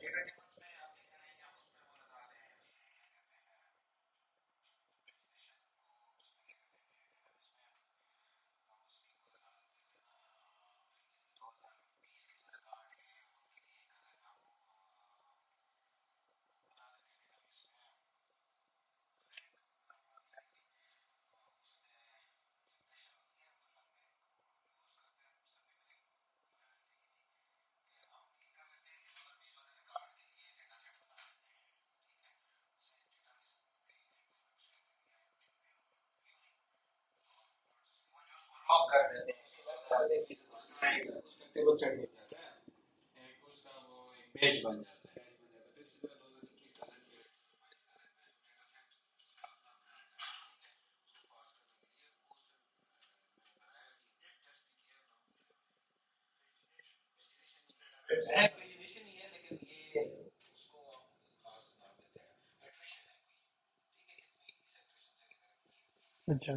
اچھا.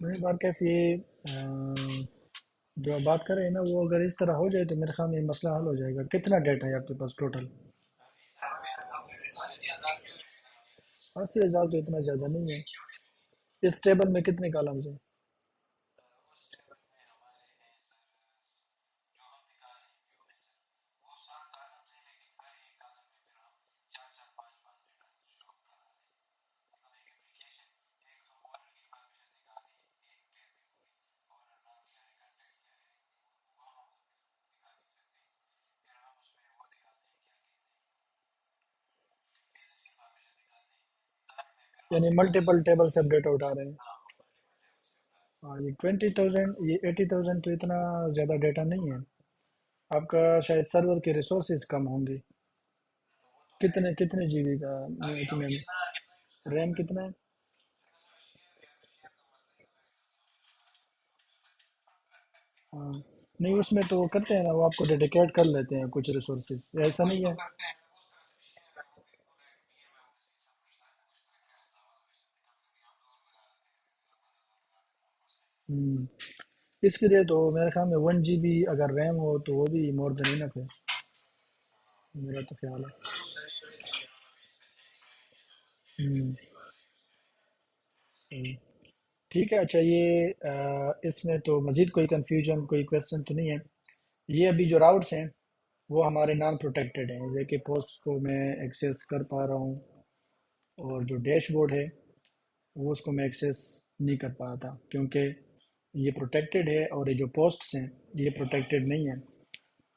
نہیں بات کیف یہ جو آپ بات کر رہے ہیں نا وہ اگر اس طرح ہو جائے تو میرے خیال میں یہ مسئلہ حل ہو جائے گا. کتنا ڈیٹا ہے آپ کے پاس ٹوٹل؟ 80,000 تو اتنا زیادہ نہیں ہے. اس ٹیبل میں کتنے کالمز ہیں؟ یعنی ملٹیپل ٹیبل سے اپ ڈیٹا اٹھا رہے ہیں. ہاں یہ 20,000 یہ 80,000 تو اتنا زیادہ ڈیٹا نہیں ہے. آپ کا شاید سرور کے ریسورسز کم ہوں گے. کتنے جی بی کا ریم کتنا ہے؟ ہاں نہیں اس میں تو وہ کرتے ہیں نا، وہ آپ کو ڈیڈیکیٹ کر لیتے ہیں کچھ ریسورسز، ایسا نہیں ہے؟ ہوں. اس کے لیے تو میرے خیال میں 1 GB اگر ریم ہو تو وہ بھی مور دین انف ہے، میرا تو خیال ہے. ہوں. صحیح. ٹھیک ہے. اچھا یہ اس میں تو مزید کوئی کنفیوژن کوئی کویسچن تو نہیں ہے؟ یہ ابھی جو راؤٹس ہیں وہ ہمارے نان پروٹیکٹڈ ہیں، یہ کہ پوسٹ کو میں ایکسیس کر پا رہا ہوں، اور جو ڈیش بورڈ ہے وہ اس کو میں ایکسیس نہیں کر پا تھا کیونکہ یہ پروٹیکٹڈ ہے، اور یہ جو پوسٹس ہیں یہ پروٹیکٹڈ نہیں ہیں.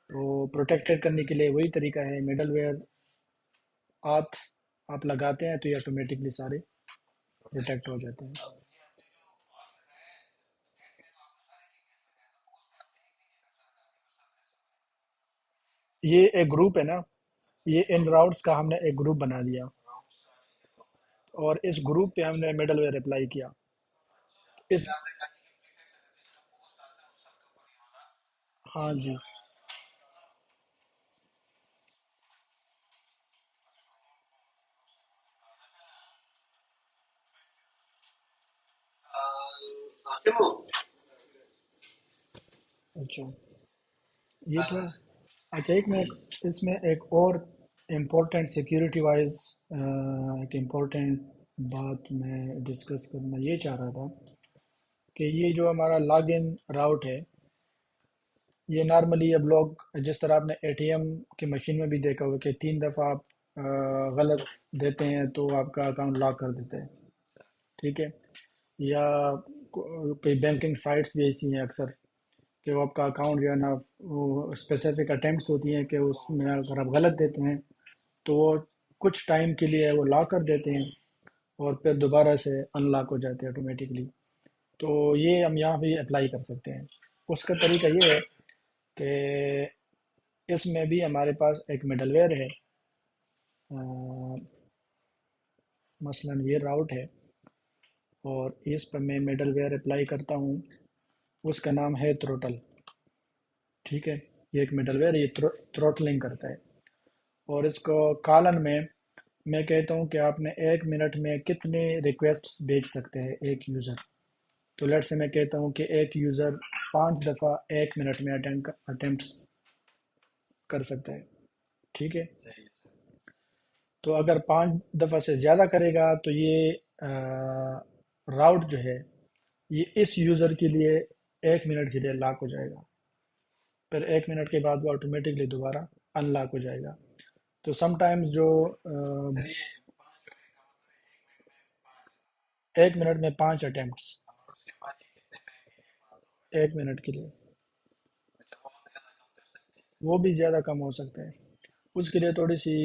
تو پروٹیکٹڈ کرنے کے لیے وہی طریقہ ہے، مڈل ویئر آتھ آپ لگاتے ہیں تو یہ آٹومیٹکلی سارے پروٹیکٹ ہو جاتے ہیں. یہ ایک گروپ ہے نا، یہ ان راؤٹس کا ہم نے ایک گروپ بنا دیا، اور اس گروپ پہ ہم نے مڈل ویئر اپلائی کیا. اس ہاں جی. اچھا یہ تو ہے. اچھا اس میں ایک اور امپورٹنٹ سیکیورٹی وائز ایک امپورٹنٹ بات میں ڈسکس کرنا یہ چاہ رہا تھا کہ یہ جو ہمارا لاگ ان راؤٹ ہے، یہ نارملی اب لوگ جس طرح آپ نے اے ٹی ایم کی مشین میں بھی دیکھا ہوگا کہ 3 دفعہ آپ غلط دیتے ہیں تو آپ کا اکاؤنٹ لاک کر دیتے ہیں. ٹھیک ہے. یا کوئی بینکنگ سائٹس بھی ایسی ہیں اکثر کہ وہ آپ کا اکاؤنٹ جو ہے نا، وہ اسپیسیفک اٹیمپٹس ہوتی ہیں کہ اس میں اگر آپ غلط دیتے ہیں تو وہ کچھ ٹائم کے لیے وہ لاک کر دیتے ہیں، اور پھر دوبارہ سے ان لاک ہو جاتے ہیں آٹومیٹکلی. تو یہ ہم یہاں بھی اپلائی کر سکتے ہیں. اس کا طریقہ یہ ہے کہ اس میں بھی ہمارے پاس ایک مڈل ویئر ہے. مثلا یہ راؤٹ ہے، اور اس پر میں مڈل ویئر اپلائی کرتا ہوں، اس کا نام ہے تھروٹل. ٹھیک ہے. یہ ایک مڈل ویئر، یہ تھروٹلنگ کرتا ہے. اور اس کو کالن میں کہتا ہوں کہ آپ نے 1 منٹ میں کتنے ریکویسٹس بھیج سکتے ہیں ایک یوزر. تو لیٹ سے میں کہتا ہوں کہ ایک یوزر 5 دفعہ 1 منٹ میں اٹیمپٹس کر سکتا ہے. ٹھیک ہے. تو اگر 5 دفعہ سے زیادہ کرے گا تو یہ راؤٹ جو ہے یہ اس یوزر کے لیے 1 منٹ کے لیے لاک ہو جائے گا، پھر 1 منٹ کے بعد وہ آٹومیٹکلی دوبارہ ان لاک ہو جائے گا. تو سم ٹائمز جو 1 منٹ میں 5 اٹیمپٹس 1 منٹ کے لیے، وہ بھی زیادہ کم ہو سکتے ہیں. اس کے لیے تھوڑی سی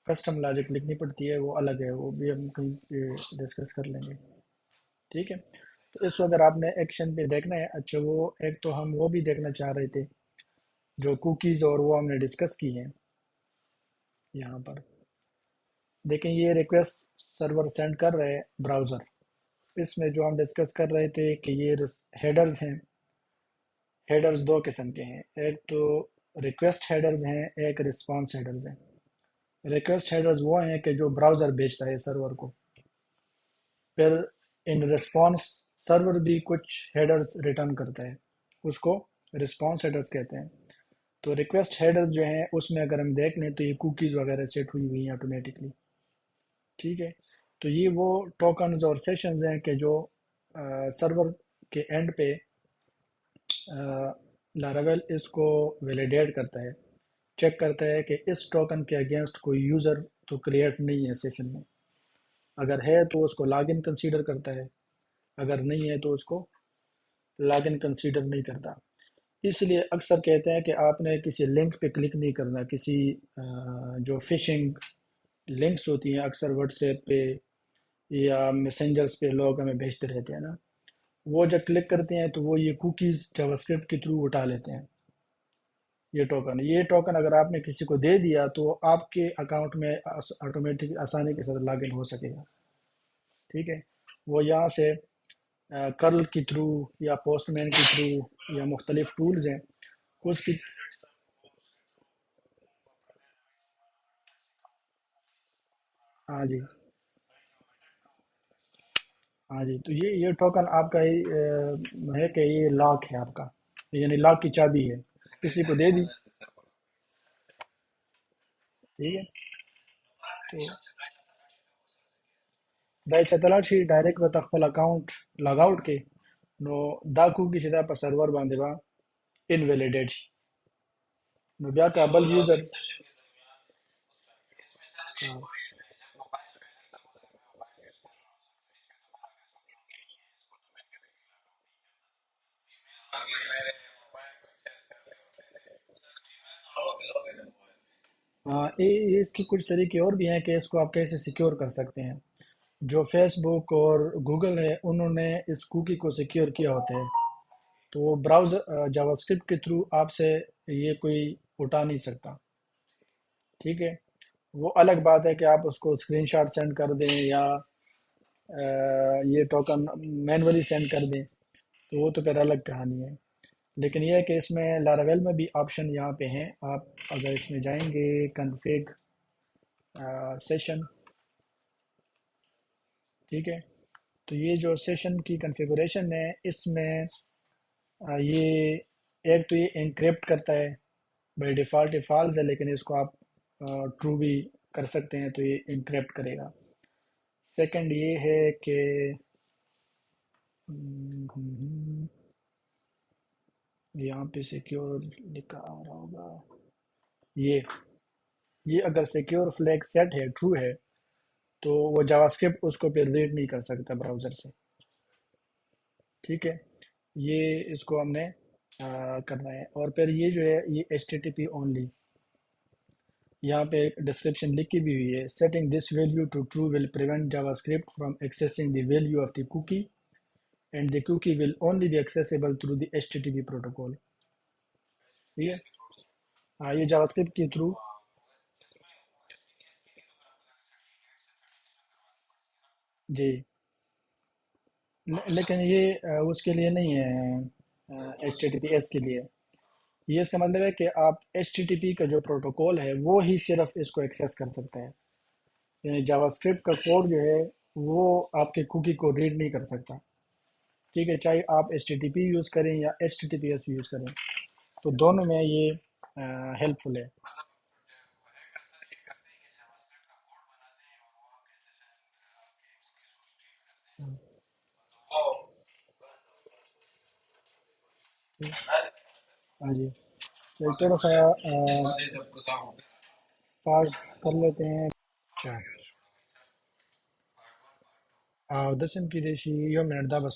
کسٹم لاجک لکھنی پڑتی ہے، وہ الگ ہے، وہ بھی ہم کہیں ڈسکس کر لیں گے. ٹھیک ہے. تو اس وقت اگر آپ نے ایکشن پہ دیکھنا ہے، اچھا وہ ایک تو ہم وہ بھی دیکھنا چاہ رہے تھے جو کوکیز اور وہ ہم نے ڈسکس کی ہیں یہاں پر. دیکھیں یہ ریکویسٹ سرور سینڈ کر رہے براؤزر. اس میں جو ہم ڈسکس کر رہے تھے کہ یہ ہیڈرز ہیں. ہیڈرز دو قسم کے ہیں، ایک تو ریکویسٹ ہیڈرز ہیں، ایک رسپانس ہیڈرز ہیں. ریکویسٹ ہیڈرز وہ ہیں کہ جو براؤزر بھیجتا ہے سرور کو، پھر ان رسپانس سرور بھی کچھ ہیڈرز ریٹرن کرتا ہے اس کو رسپانس ہیڈرز کہتے ہیں. تو ریکویسٹ ہیڈرز جو ہیں اس میں اگر ہم دیکھ لیں تو یہ کوکیز وغیرہ سیٹ ہوئی ہوئی ہیں آٹومیٹکلی. ٹھیک ہے. تو یہ وہ ٹوکنز اور سیشنز ہیں کہ جو سرور کے اینڈ پہ لاراویل اس کو ویلیڈیٹ کرتا ہے، چیک کرتا ہے کہ اس ٹوکن کے اگینسٹ کوئی یوزر تو کریٹ نہیں ہے سیشن میں. اگر ہے تو اس کو لاگ ان کنسیڈر کرتا ہے، اگر نہیں ہے تو اس کو لاگ ان کنسیڈر نہیں کرتا. اس لیے اکثر کہتے ہیں کہ آپ نے کسی لنک پہ کلک نہیں کرنا. کسی جو فشنگ لنکس ہوتی ہیں اکثر واٹس ایپ پہ یا میسنجرز پہ لوگ ہمیں بھیجتے رہتے ہیں نا، وہ جب کلک کرتے ہیں تو وہ یہ کوکیز جاوا اسکرپٹ کے تھرو اٹھا لیتے ہیں. یہ ٹوکن اگر آپ نے کسی کو دے دیا تو آپ کے اکاؤنٹ میں آٹومیٹک آسانی کے ساتھ لاگ ان ہو سکے گا. ٹھیک ہے. وہ یہاں سے کرل کے تھرو یا پوسٹ مین کے تھرو یا مختلف ٹولز ہیں اس کی. ہاں جی. ہاں جی. تو یہ ٹوکن آپ کا ہے کہ یہ لاک ہے آپ کا، یعنی لاک کی چابی ہے، کسی کو دے دی. ٹھیک ہے. تو بائی چتلاشی ڈائریکٹ و تخفل اکاؤنٹ لاگ آؤٹ کے نو دا کوکی چې دا په سرور باندې با انویلیډیټ شي، نو بیا کابل یوزر. ہاں اس کی کچھ طریقے اور بھی ہیں کہ اس کو آپ کیسے سیکیور کر سکتے ہیں. جو فیس بک اور گوگل ہے انہوں نے اس کوکی کو سیکیور کیا ہوتا ہے، تو وہ براؤزر جاوا اسکرپٹ کے تھرو آپ سے یہ کوئی اٹھا نہیں سکتا. ٹھیک ہے. وہ الگ بات ہے کہ آپ اس کو اسکرین شاٹ سینڈ کر دیں یا یہ ٹوکن مینولی سینڈ کر دیں، تو وہ تو پھر الگ کہانی ہے. لیکن یہ ہے کہ اس میں لاراویل میں بھی آپشن یہاں پہ ہیں. آپ اگر اس میں جائیں گے کنفیگ سیشن، ٹھیک ہے، تو یہ جو سیشن کی کنفیگوریشن ہے اس میں یہ ایک تو یہ انکرپٹ کرتا ہے، بائی ڈیفالٹ یہ فالز ہے لیکن اس کو آپ ٹرو بھی کر سکتے ہیں تو یہ انکرپٹ کرے گا. سیکنڈ یہ ہے کہ یہاں پہ سیکیور لکھا آ رہا ہوگا، یہ اگر سیکیور فلیگ سیٹ ہے، ٹرو ہے، تو وہ جاوا اسکرپٹ اس کو پھر ریڈ نہیں کر سکتا براؤزر سے. ٹھیک ہے. یہ اس کو ہم نے کرنا ہے. اور پھر یہ جو ہے یہ H T T P only, یہاں پہ ڈسکرپشن لکھی بھی ہوئی ہے. Setting this value to true will prevent JavaScript from accessing the value of the cookie and the cookie will only be accessible through the H T T P protocol. ٹھیک ہے. ہاں یہ جاوا script کے through. جی. لیکن یہ اس کے لیے نہیں ہے، H T T P S کے لیے. یہ اس کا مطلب ہے کہ آپ ایچ ٹی ٹی پی کا جو پروٹوکول ہے وہ ہی صرف اس کو ایکسیس کر سکتا ہے، یعنی جاوا اسکرپٹ کا کوڈ جو ہے وہ آپ کے کوکی کو ریڈ نہیں کر سکتا. ٹھیک ہے. چاہے آپ H T T P use کریں یا H T T P S use کریں، تو دونوں میں یہ ہیلپ فل ہے. ہاں جی. تو تھوڑا سا پاس کر لیتے ہیں. اچھا. دسم کی دیشی یو منٹ دا بس